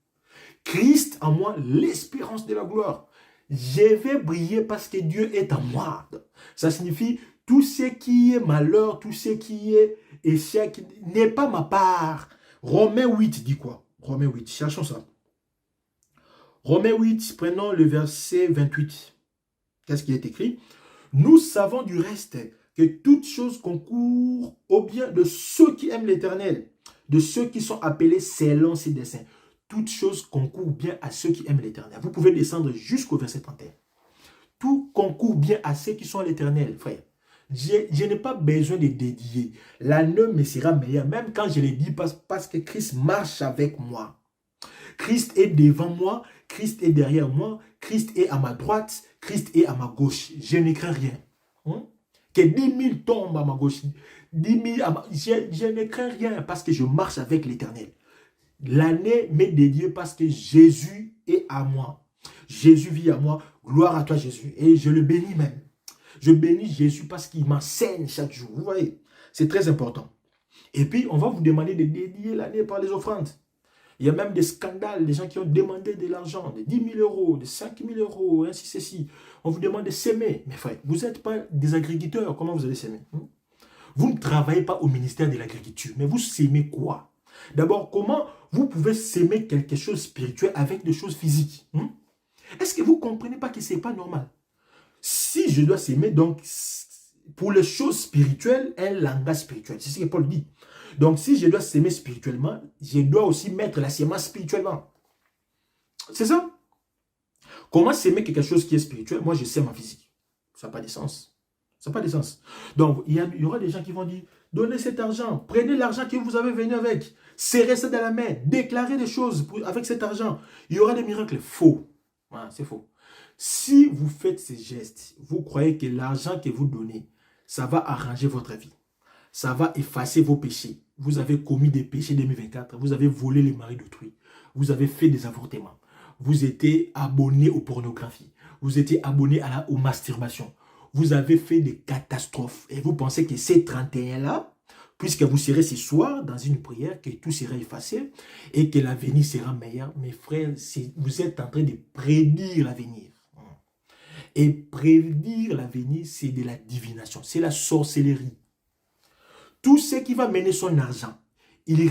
Christ en moi, l'espérance de la gloire. Je vais briller parce que Dieu est en moi. Ça signifie tout ce qui est malheur, tout ce qui est échec n'est pas ma part. Romains 8 dit quoi? Romains 8, cherchons ça. Romains 8, prenons le verset 28. Qu'est-ce qui est écrit? Nous savons du reste que toute chose concourt au bien de ceux qui aiment l'Éternel, de ceux qui sont appelés selon ses desseins. Toute chose concourt bien à ceux qui aiment l'Éternel. Vous pouvez descendre jusqu'au verset 31. Tout concourt bien à ceux qui sont à l'Éternel, frère. Je n'ai pas besoin de dédier. L'année me sera meilleure, même quand je le dis, parce que Christ marche avec moi. Christ est devant moi, Christ est derrière moi, Christ est à ma droite, Christ est à ma gauche. Je ne crains rien. Que 10 000 tombent à ma gauche, 10 000 je ne crains rien parce que je marche avec l'Éternel. L'année m'est dédiée parce que Jésus est à moi. Jésus vit à moi. Gloire à toi, Jésus. Et je le bénis même. Je bénis Jésus parce qu'il m'enseigne chaque jour. Vous voyez, c'est très important. Et puis, on va vous demander de dédier l'année par les offrandes. Il y a même des scandales, des gens qui ont demandé de l'argent, de 10 000 euros, de 5 000 euros, ainsi, ceci. On vous demande de s'aimer. Mais frère, vous n'êtes pas des agriculteurs. Comment vous allez s'aimer? Vous ne travaillez pas au ministère de l'agriculture. Mais vous s'aimez quoi? D'abord, comment vous pouvez s'aimer quelque chose de spirituel avec des choses physiques. Est-ce que vous ne comprenez pas que ce n'est pas normal? Si je dois s'aimer, donc, pour les choses spirituelles, un langage spirituel. C'est ce que Paul dit. Donc, si je dois s'aimer spirituellement, je dois aussi mettre la sémence spirituellement. C'est ça. Comment s'aimer quelque chose qui est spirituel? Moi, je sème en physique. Ça n'a pas de sens. Ça n'a pas de sens. Donc, il y aura des gens qui vont dire, donnez cet argent, prenez l'argent que vous avez venu avec, serrez ça dans la main, déclarez des choses avec cet argent. Il y aura des miracles. Faux. Voilà, c'est faux. Si vous faites ces gestes, vous croyez que l'argent que vous donnez, ça va arranger votre vie. Ça va effacer vos péchés. Vous avez commis des péchés 2024. Vous avez volé les maris d'autrui. Vous avez fait des avortements. Vous étiez abonné aux pornographies. Vous étiez abonné aux masturbations. Vous avez fait des catastrophes. Et vous pensez que ces 31-là, puisque vous serez ce soir dans une prière, que tout sera effacé et que l'avenir sera meilleur. Mes frères, vous êtes en train de prédire l'avenir. Et prédire l'avenir, c'est de la divination. C'est la sorcellerie. Tout ce qui va mener son argent, il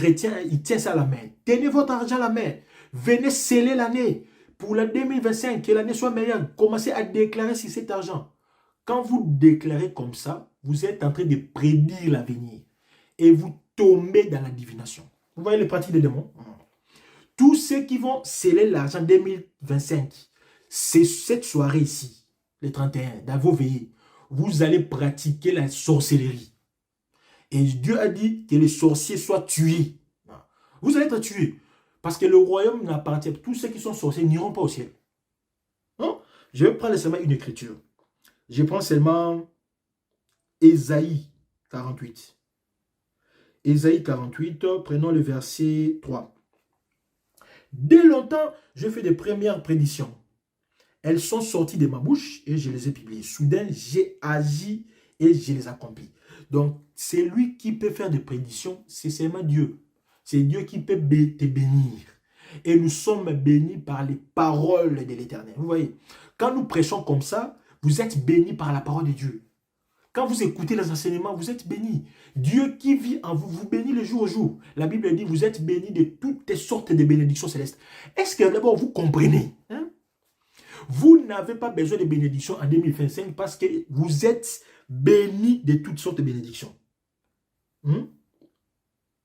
tient ça à la main. Tenez votre argent à la main. Venez sceller l'année. Pour la 2025, que l'année soit meilleure, commencez à déclarer sur cet argent. Quand vous déclarez comme ça, vous êtes en train de prédire l'avenir. Et vous tombez dans la divination. Vous voyez les pratiques des démons? Tous ceux qui vont sceller l'argent 2025, c'est cette soirée ici, les 31, dans vos veillées, vous allez pratiquer la sorcellerie. Et Dieu a dit que les sorciers soient tués. Vous allez être tués. Parce que le royaume n'appartient pas. Tous ceux qui sont sorciers n'iront pas au ciel. Non? Je vais prendre seulement une écriture. Je prends seulement Ésaïe 48. Ésaïe 48, prenons le verset 3. Dès longtemps, je fais des premières prédictions. Elles sont sorties de ma bouche et je les ai publiées. Soudain, j'ai agi et je les accomplis. Donc, c'est lui qui peut faire des prédictions, c'est seulement Dieu. C'est Dieu qui peut te bénir. Et nous sommes bénis par les paroles de l'Éternel. Vous voyez, quand nous prêchons comme ça, vous êtes bénis par la parole de Dieu. Quand vous écoutez les enseignements, vous êtes bénis. Dieu qui vit en vous, vous bénit le jour au jour. La Bible dit, vous êtes bénis de toutes sortes de bénédictions célestes. Est-ce que d'abord vous comprenez? Vous n'avez pas besoin de bénédictions en 2025 parce que vous êtes bénis de toutes sortes de bénédictions.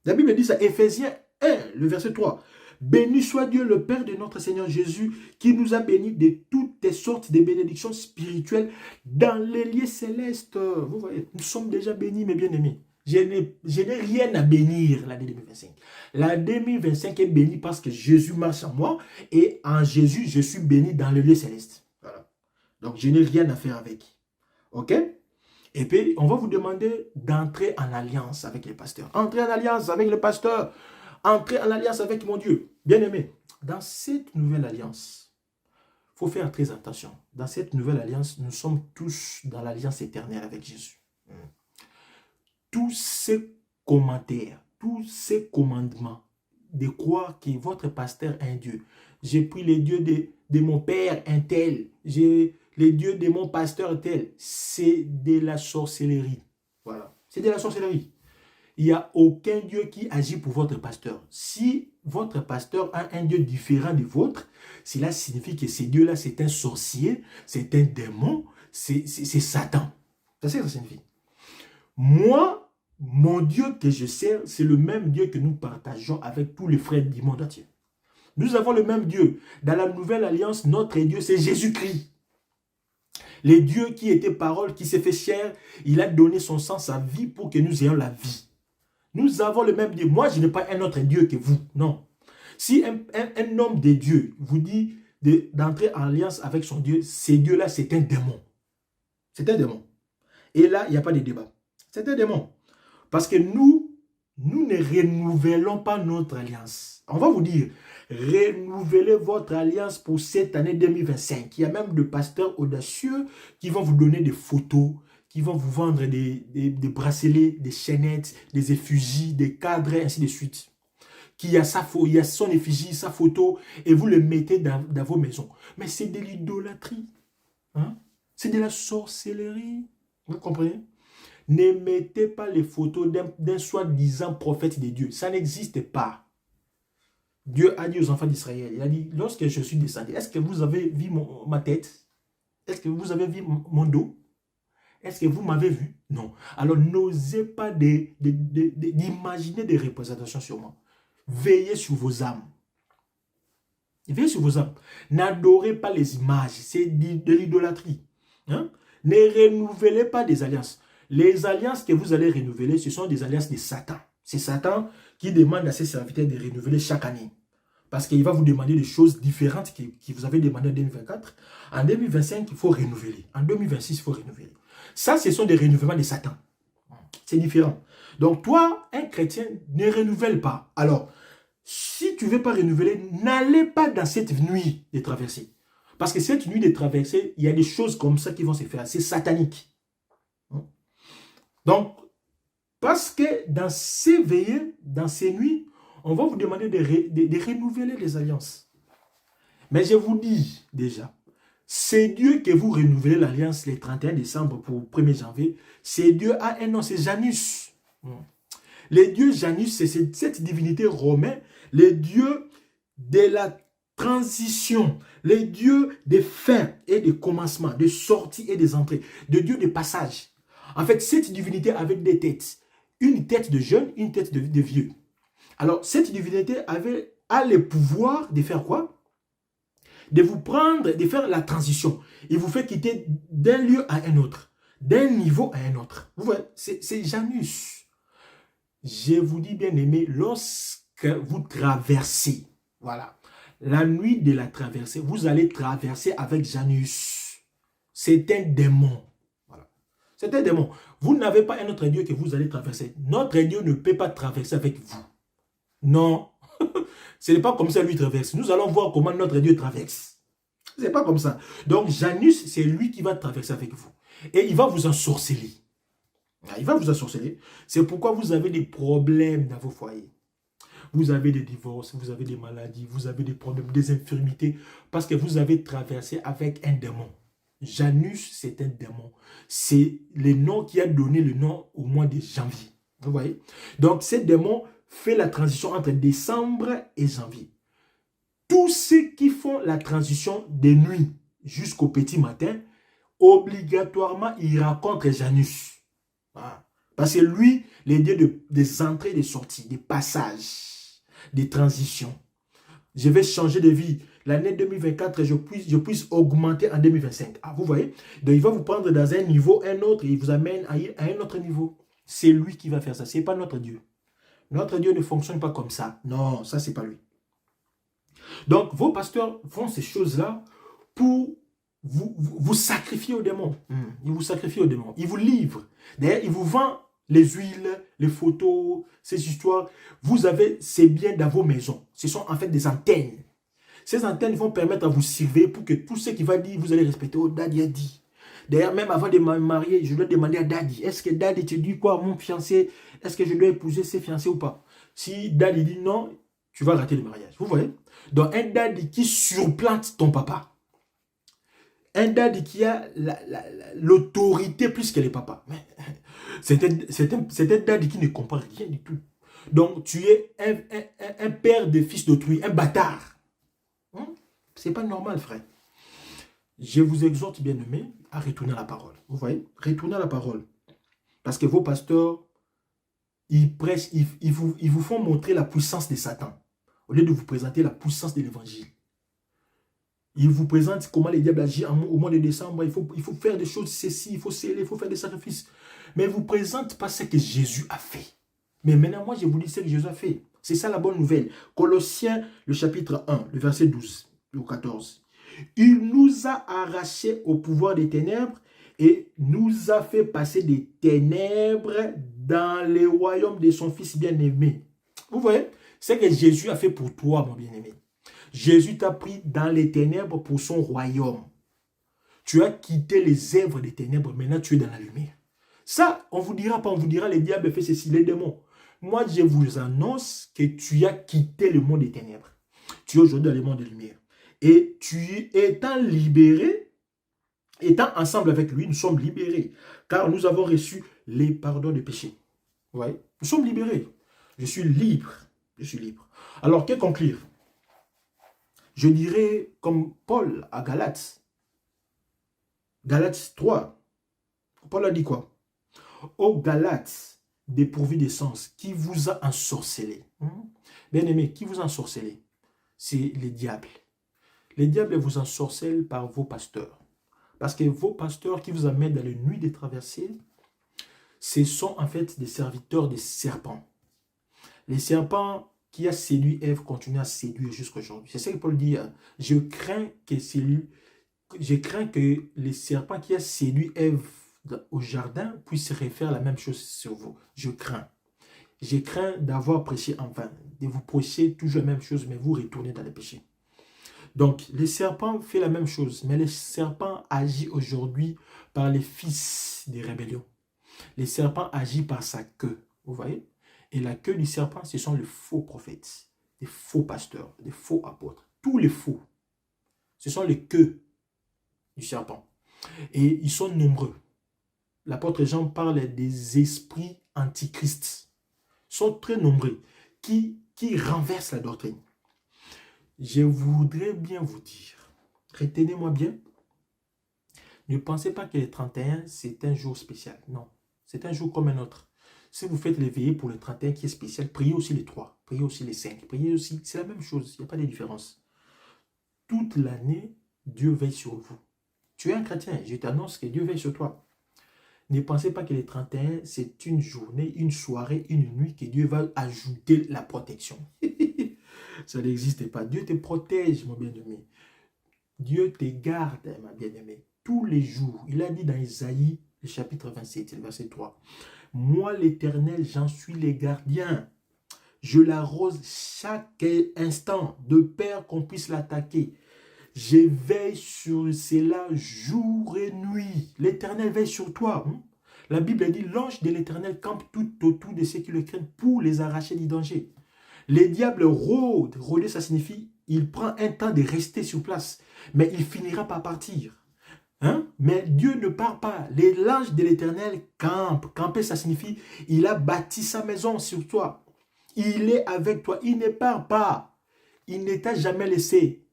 La Bible dit ça, Éphésiens 1, le verset 3. Béni soit Dieu le Père de notre Seigneur Jésus qui nous a bénis de toutes sortes de bénédictions spirituelles dans les lieux célestes. Vous voyez, nous sommes déjà bénis, mes bien-aimés. Je n'ai rien à bénir l'année 2025. L'année 2025 est bénie parce que Jésus marche en moi et en Jésus, je suis béni dans les lieux célestes. Voilà. Donc, je n'ai rien à faire avec. OK? Et puis, on va vous demander d'entrer en alliance avec les pasteurs. Entrez en alliance avec le pasteur. Entrez en alliance avec mon Dieu. Bien-aimé, dans cette nouvelle alliance, il faut faire très attention. Dans cette nouvelle alliance, nous sommes tous dans l'alliance éternelle avec Jésus. Tous ces commentaires, tous ces commandements, de croire que votre pasteur est un Dieu. J'ai pris les dieux de mon père un tel. J'ai les dieux de mon pasteur tel. C'est de la sorcellerie. Voilà. C'est de la sorcellerie. Il n'y a aucun Dieu qui agit pour votre pasteur. Si votre pasteur a un Dieu différent du vôtre, cela signifie que ce Dieu-là, c'est un sorcier, c'est un démon, c'est Satan. C'est ça que ça signifie. Moi, mon Dieu que je sers, c'est le même Dieu que nous partageons avec tous les frères du monde entier. Nous avons le même Dieu. Dans la nouvelle alliance, notre Dieu, c'est Jésus-Christ. Le Dieu qui était parole, qui s'est fait chair, il a donné son sang, sa vie pour que nous ayons la vie. Nous avons le même Dieu. Moi, je n'ai pas un autre Dieu que vous. Non. Si un homme de Dieu vous dit d'entrer en alliance avec son Dieu, ce Dieu-là, c'est un démon. C'est un démon. Et là, il n'y a pas de débat. C'est un démon. Parce que nous ne renouvelons pas notre alliance. On va vous dire, renouvelez votre alliance pour cette année 2025. Il y a même des pasteurs audacieux qui vont vous donner des photos, qui vont vous vendre des bracelets, des chaînettes, des effigies, des cadres, ainsi de suite. Il y a son effigie, sa photo, et vous le mettez dans vos maisons. Mais c'est de l'idolâtrie. Hein? C'est de la sorcellerie. Vous comprenez? Ne mettez pas les photos d'un soi-disant prophète de Dieu. Ça n'existe pas. Dieu a dit aux enfants d'Israël, il a dit, lorsque je suis descendu, est-ce que vous avez vu ma tête? Est-ce que vous avez vu mon dos? Est-ce que vous m'avez vu? Non. Alors, n'osez pas d'imaginer des représentations sur moi. Veillez sur vos âmes. Veillez sur vos âmes. N'adorez pas les images. C'est de l'idolâtrie. Hein? Ne renouvelez pas des alliances. Les alliances que vous allez renouveler, ce sont des alliances de Satan. C'est Satan qui demande à ses serviteurs de renouveler chaque année. Parce qu'il va vous demander des choses différentes que vous avez demandé en 2024. En 2025, il faut renouveler. En 2026, il faut renouveler. Ça, ce sont des renouvellements de Satan. C'est différent. Donc, toi, un chrétien, ne renouvelle pas. Alors, si tu ne veux pas renouveler, n'allez pas dans cette nuit de traversée. Parce que cette nuit de traversée, il y a des choses comme ça qui vont se faire. C'est satanique. Donc, parce que dans ces veillées, dans ces nuits, on va vous demander de renouveler les alliances. Mais je vous dis déjà, c'est Dieu que vous renouvelez l'alliance le 31 décembre pour le 1er janvier. C'est Dieu a un nom, c'est Janus. Le dieu Janus, c'est cette divinité romaine, le dieu de la transition, le dieu des fins et des commencements, des sorties et des entrées, le dieu des passages. En fait, cette divinité avait deux têtes. Une tête de jeune, une tête de vieux. Alors, cette divinité a le pouvoir de faire quoi? De vous prendre, de faire la transition. Il vous fait quitter d'un lieu à un autre, d'un niveau à un autre. Vous voyez, c'est Janus. Je vous dis bien aimé, lorsque vous traversez, voilà, la nuit de la traversée, vous allez traverser avec Janus. C'est un démon. Voilà. C'est un démon. Vous n'avez pas un autre Dieu que vous allez traverser. Notre Dieu ne peut pas traverser avec vous. Non. Ce n'est pas comme ça lui traverse. Nous allons voir comment notre Dieu traverse. Ce n'est pas comme ça. Donc Janus, c'est lui qui va traverser avec vous. Et il va vous ensorceler. Il va vous ensorceler. C'est pourquoi vous avez des problèmes dans vos foyers. Vous avez des divorces, vous avez des maladies, vous avez des problèmes, des infirmités. Parce que vous avez traversé avec un démon. Janus, c'est un démon. C'est le nom qui a donné le nom au mois de janvier. Vous voyez? Donc, ce démon fait la transition entre décembre et janvier. Tous ceux qui font la transition de nuit jusqu'au petit matin, obligatoirement, ils rencontrent Janus. Voilà. Parce que lui, les dieux des entrées et des sorties, des passages, des transitions. Je vais changer de vie. L'année 2024, je puisse augmenter en 2025. Ah, vous voyez? Donc, il va vous prendre dans un niveau, un autre, et il vous amène à un autre niveau. C'est lui qui va faire ça. Ce n'est pas notre Dieu. Notre Dieu ne fonctionne pas comme ça. Non, ça, c'est pas lui. Donc, vos pasteurs font ces choses-là pour vous sacrifier aux démons. Ils vous sacrifient aux démons. Ils vous livrent. D'ailleurs, ils vous vendent les huiles, les photos, ces histoires. Vous avez ces biens dans vos maisons. Ce sont en fait des antennes. Ces antennes vont permettre à vous servir pour que tout ce qui va dire, vous allez respecter. Oh, Daddy a dit. D'ailleurs, même avant de me marier, je dois demander à Daddy. Est-ce que Daddy te dit quoi, mon fiancé? Est-ce que je dois épouser ses fiancés ou pas? Si Daddy dit non, tu vas rater le mariage. Vous voyez? Donc, un Daddy qui surplante ton papa. Un Daddy qui a l'autorité plus que les papas. C'est un Daddy qui ne comprend rien du tout. Donc, tu es un père de fils d'autrui, un bâtard. C'est pas normal, frère. Je vous exhorte, bien-aimés, à retourner à la parole. Vous voyez? Retournez à la parole. Parce que vos pasteurs, ils prêchent, ils vous font montrer la puissance de Satan, au lieu de vous présenter la puissance de l'évangile. Ils vous présentent comment les diables agissent au mois de décembre. Il faut faire des choses, ceci, il faut sceller, il faut faire des sacrifices. Mais ils ne vous présentent pas ce que Jésus a fait. Mais maintenant, moi, je vous dis ce que Jésus a fait. C'est ça la bonne nouvelle. Colossiens, le chapitre 1, le verset 12 au 14. Il nous a arrachés au pouvoir des ténèbres et nous a fait passer des ténèbres dans le royaume de son Fils bien-aimé. Vous voyez? C'est ce que Jésus a fait pour toi, mon bien-aimé. Jésus t'a pris dans les ténèbres pour son royaume. Tu as quitté les œuvres des ténèbres, maintenant tu es dans la lumière. Ça, on ne vous dira pas, on vous dira les diables fait ceci, les démons. Moi, je vous annonce que tu as quitté le monde des ténèbres. Tu es aujourd'hui dans le monde de lumière. Et tu étant libéré, étant ensemble avec lui, nous sommes libérés. Car nous avons reçu les pardons des péchés. Vous voyez? Nous sommes libérés. Je suis libre. Je suis libre. Alors, que conclure? Je dirais comme Paul à Galates. Galates 3. Paul a dit quoi? Ô Galates, dépourvus de sens, qui vous a ensorcelé? Bien-aimé, qui vous a ensorcelé? C'est les diables. Les diables vous ensorcellent par vos pasteurs. Parce que vos pasteurs qui vous amènent dans les nuits des traversées, ce sont en fait des serviteurs des serpents. Les serpents qui a séduit Ève continuent à séduire jusqu'aujourd'hui. C'est ça que Paul dit. Je crains que les serpents qui a séduit Ève au jardin puissent refaire la même chose sur vous. Je crains. Je crains d'avoir prêché en vain, de vous prêcher toujours la même chose, mais vous retournez dans le péché. Donc, les serpents font la même chose, mais les serpents agissent aujourd'hui par les fils des rébellions. Les serpents agissent par sa queue, vous voyez? Et la queue du serpent, ce sont les faux prophètes, les faux pasteurs, les faux apôtres. Tous les faux, ce sont les queues du serpent. Et ils sont nombreux. L'apôtre Jean parle des esprits antichrists. Ils sont très nombreux, qui renversent la doctrine. Je voudrais bien vous dire, retenez-moi bien, ne pensez pas que le 31, c'est un jour spécial. Non, c'est un jour comme un autre. Si vous faites les veillées pour le 31 qui est spécial, priez aussi les 3, priez aussi les 5, priez aussi, c'est la même chose, il n'y a pas de différence. Toute l'année, Dieu veille sur vous. Tu es un chrétien, je t'annonce que Dieu veille sur toi. Ne pensez pas que le 31, c'est une journée, une soirée, une nuit que Dieu va ajouter la protection. Ça n'existe pas. Dieu te protège, mon bien-aimé. Dieu te garde, ma bien-aimée. Tous les jours. Il a dit dans Isaïe, le chapitre 27, le verset 3. Moi, l'Éternel, j'en suis le gardien. Je l'arrose chaque instant, de peur qu'on puisse l'attaquer. Je veille sur cela jour et nuit. L'Éternel veille sur toi. La Bible dit, l'ange de l'Éternel campe tout autour de ceux qui le craignent pour les arracher du danger. Les diables rôdent. Rôder, ça signifie, il prend un temps de rester sur place, mais il finira par partir. Mais Dieu ne part pas. L'ange de l'Éternel campe. Camper, ça signifie, il a bâti sa maison sur toi. Il est avec toi. Il ne part pas. Il ne t'a jamais laissé.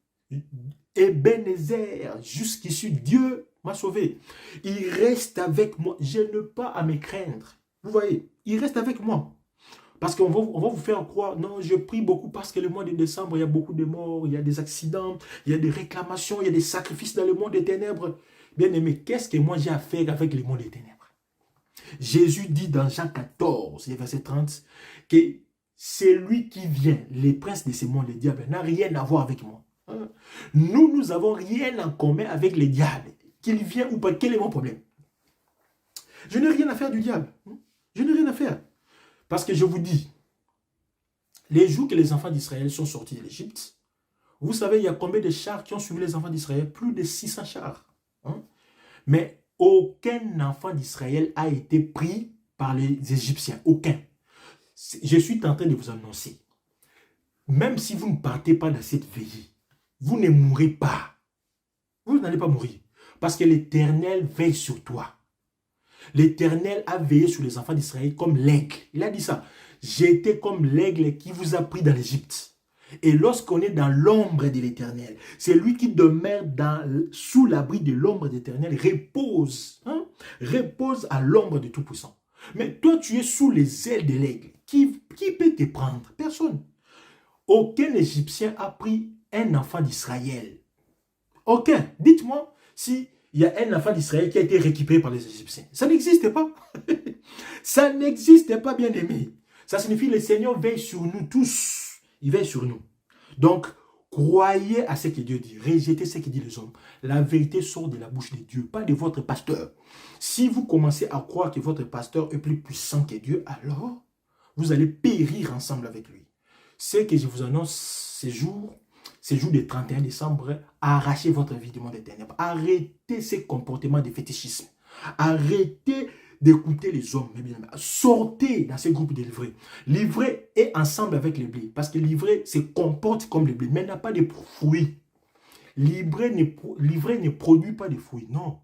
Ebenezer, jusqu'ici, Dieu m'a sauvé. Il reste avec moi. Je n'ai pas à me craindre. Vous voyez, il reste avec moi. Parce qu'on va vous faire croire, non, je prie beaucoup parce que le mois de décembre, il y a beaucoup de morts, il y a des accidents, il y a des réclamations, il y a des sacrifices dans le monde des ténèbres. Bien aimé, qu'est-ce que moi j'ai à faire avec le monde des ténèbres? Jésus dit dans Jean 14, verset 30, que c'est lui qui vient, les princes de ce monde, les diables, n'a rien à voir avec moi. Nous n'avons rien en commun avec les diables. Qu'il vienne ou pas, quel est mon problème? Je n'ai rien à faire du diable. Je n'ai rien à faire. Parce que je vous dis, les jours que les enfants d'Israël sont sortis de l'Égypte, vous savez, il y a combien de chars qui ont suivi les enfants d'Israël? Plus de 600 chars. Mais aucun enfant d'Israël a été pris par les Égyptiens. Aucun. Je suis en train de vous annoncer. Même si vous ne partez pas dans cette veillée, vous ne mourrez pas. Vous n'allez pas mourir. Parce que l'Éternel veille sur toi. L'Éternel a veillé sur les enfants d'Israël comme l'aigle. Il a dit ça. J'étais comme l'aigle qui vous a pris dans l'Égypte. Et lorsqu'on est dans l'ombre de l'Éternel, c'est lui qui demeure sous l'abri de l'ombre de l'Éternel, repose. Repose à l'ombre de Tout-Puissant. Mais toi, tu es sous les ailes de l'aigle. Qui peut te prendre? Personne. Aucun Égyptien a pris un enfant d'Israël. Aucun. Dites-moi si il y a un enfant d'Israël qui a été récupéré par les Égyptiens. Ça n'existe pas. Ça n'existe pas, bien aimé. Ça signifie que le Seigneur veille sur nous tous. Il veille sur nous. Donc, croyez à ce que Dieu dit. Rejetez ce que disent les hommes. La vérité sort de la bouche de Dieu, pas de votre pasteur. Si vous commencez à croire que votre pasteur est plus puissant que Dieu, alors vous allez périr ensemble avec lui. Ce que je vous annonce ces jours du 31 décembre, arrachez votre vie du monde des ténèbres. Arrêtez ces comportements de fétichisme. Arrêtez d'écouter les hommes. Sortez dans ces groupes de livrés. Livré est ensemble avec les blés. Parce que livré se comporte comme les blés, mais n'a pas de fruits. Livré ne produit pas de fruits. Non.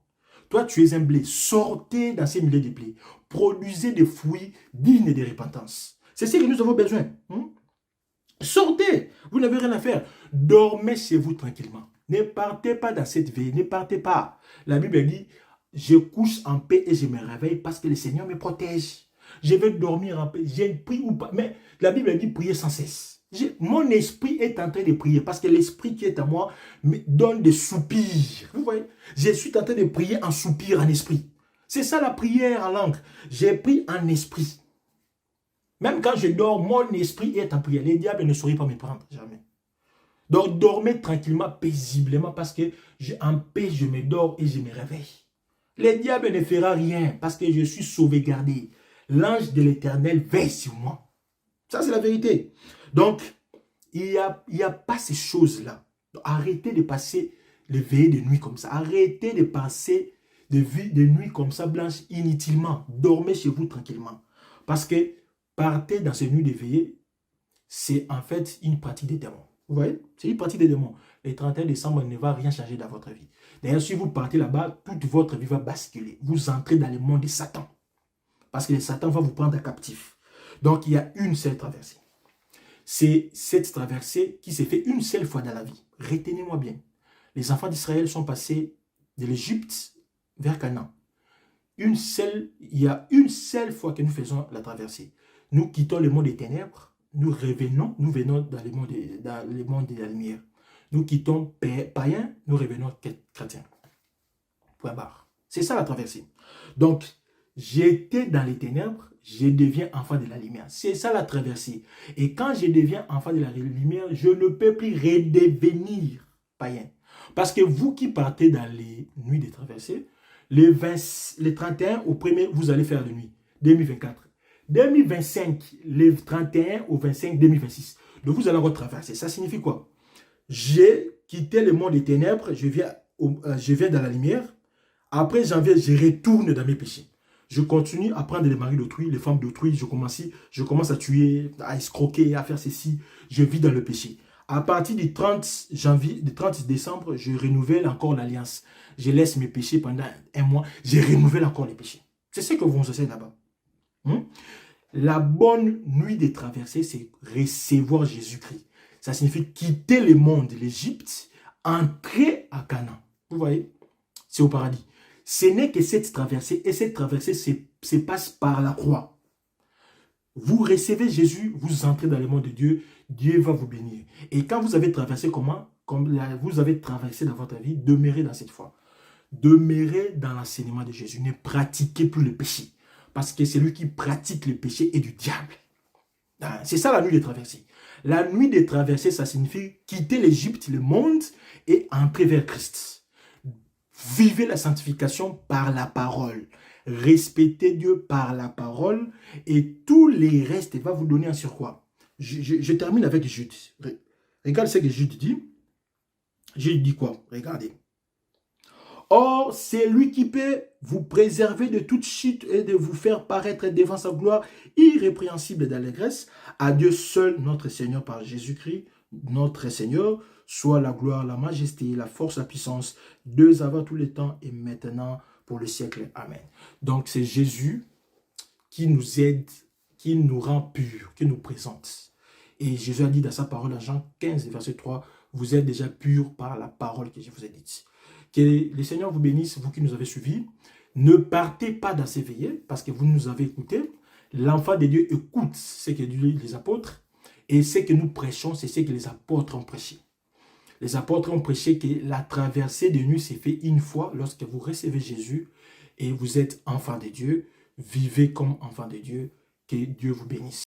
Toi, tu es un blé. Sortez dans ces milliers de blés. Produisez des fruits dignes de repentance. C'est ce que nous avons besoin. Sortez, vous n'avez rien à faire. Dormez chez vous tranquillement. Ne partez pas dans cette veille, ne partez pas. La Bible dit, je couche en paix et je me réveille parce que le Seigneur me protège. Je vais dormir en paix, j'ai pris ou pas. Mais la Bible dit, priez sans cesse. Mon esprit est en train de prier parce que l'esprit qui est en moi me donne des soupirs. Vous voyez, je suis en train de prier en soupir, en esprit. C'est ça la prière en langue. J'ai pris en esprit. Même quand je dors, mon esprit est en prière. Les diables ne sauraient pas me prendre, jamais. Donc, dormez tranquillement, paisiblement, parce que en paix, je me dors et je me réveille. Les diables ne feront rien, parce que je suis sauvegardé. L'ange de l'Éternel veille sur moi. Ça, c'est la vérité. Donc, il n'y a pas ces choses-là. Arrêtez de passer les veillées de nuit comme ça. Arrêtez de passer des nuits comme ça, blanches, inutilement. Dormez chez vous tranquillement. Parce que partir dans ces nuits de veillée, c'est en fait une pratique des démons. Vous voyez? C'est une pratique des démons. Le 31 décembre ne va rien changer dans votre vie. D'ailleurs, si vous partez là-bas, toute votre vie va basculer. Vous entrez dans le monde de Satan. Parce que le Satan va vous prendre à captif. Donc, il y a une seule traversée. C'est cette traversée qui s'est faite une seule fois dans la vie. Retenez-moi bien. Les enfants d'Israël sont passés de l'Égypte vers Canaan. Il y a une seule fois que nous faisons la traversée. Nous quittons le monde des ténèbres, nous venons dans le monde de la lumière. Nous quittons païens, nous revenons chrétiens. Point barre. C'est ça la traversée. Donc, j'étais dans les ténèbres, je deviens enfant de la lumière. C'est ça la traversée. Et quand je deviens enfant de la lumière, je ne peux plus redevenir païen. Parce que vous qui partez dans les nuits de traversée, les 31 au 1er, vous allez faire de nuit. 2024. 2025, les 31 au 25, 2026. Donc vous allez encore traverser. Ça signifie quoi? J'ai quitté le monde des ténèbres, je viens dans la lumière. Après janvier, je retourne dans mes péchés. Je continue à prendre les maris d'autrui, les femmes d'autrui. Je commence à tuer, à escroquer, à faire ceci. Je vis dans le péché. À partir du 30 janvier, du 30 décembre, je renouvelle encore l'alliance. Je laisse mes péchés pendant un mois. Je renouvelle encore les péchés. C'est ce que vous enseignez là-bas. La bonne nuit des traversées, c'est recevoir Jésus-Christ. Ça signifie quitter le monde de l'Égypte, entrer à Canaan. Vous voyez? C'est au paradis. Ce n'est que cette traversée, et cette traversée se passe par la croix. Vous recevez Jésus, vous entrez dans le monde de Dieu, Dieu va vous bénir. Et quand vous avez traversé comment? Comme vous avez traversé dans votre vie, demeurez dans cette foi. Demeurez dans l'enseignement de Jésus. Ne pratiquez plus le péché. Parce que celui qui pratique le péché est du diable. C'est ça la nuit des traversées. La nuit des traversées, ça signifie quitter l'Égypte, le monde, et entrer vers Christ. Vivez la sanctification par la parole. Respectez Dieu par la parole et tous les restes va vous donner un surcroît. Je termine avec Jude. Regarde ce que Jude dit. Jude dit quoi? Regardez. Or, c'est lui qui peut vous préserver de toute chute et de vous faire paraître devant sa gloire irrépréhensible d'allégresse. À Dieu seul, notre Seigneur, par Jésus-Christ, notre Seigneur, soit la gloire, la majesté, la force, la puissance, d'eux avant tous les temps et maintenant pour le siècle. Amen. Donc, c'est Jésus qui nous aide, qui nous rend purs, qui nous présente. Et Jésus a dit dans sa parole, dans Jean 15, verset 3, vous êtes déjà purs par la parole que je vous ai dite. Que le Seigneur vous bénisse, vous qui nous avez suivis. Ne partez pas dans ces veillées, parce que vous nous avez écoutés. L'enfant de Dieu écoute ce que disent les apôtres. Et ce que nous prêchons, c'est ce que les apôtres ont prêché. Les apôtres ont prêché que la traversée de nuit s'est faite une fois lorsque vous recevez Jésus et vous êtes enfant de Dieu. Vivez comme enfant de Dieu. Que Dieu vous bénisse.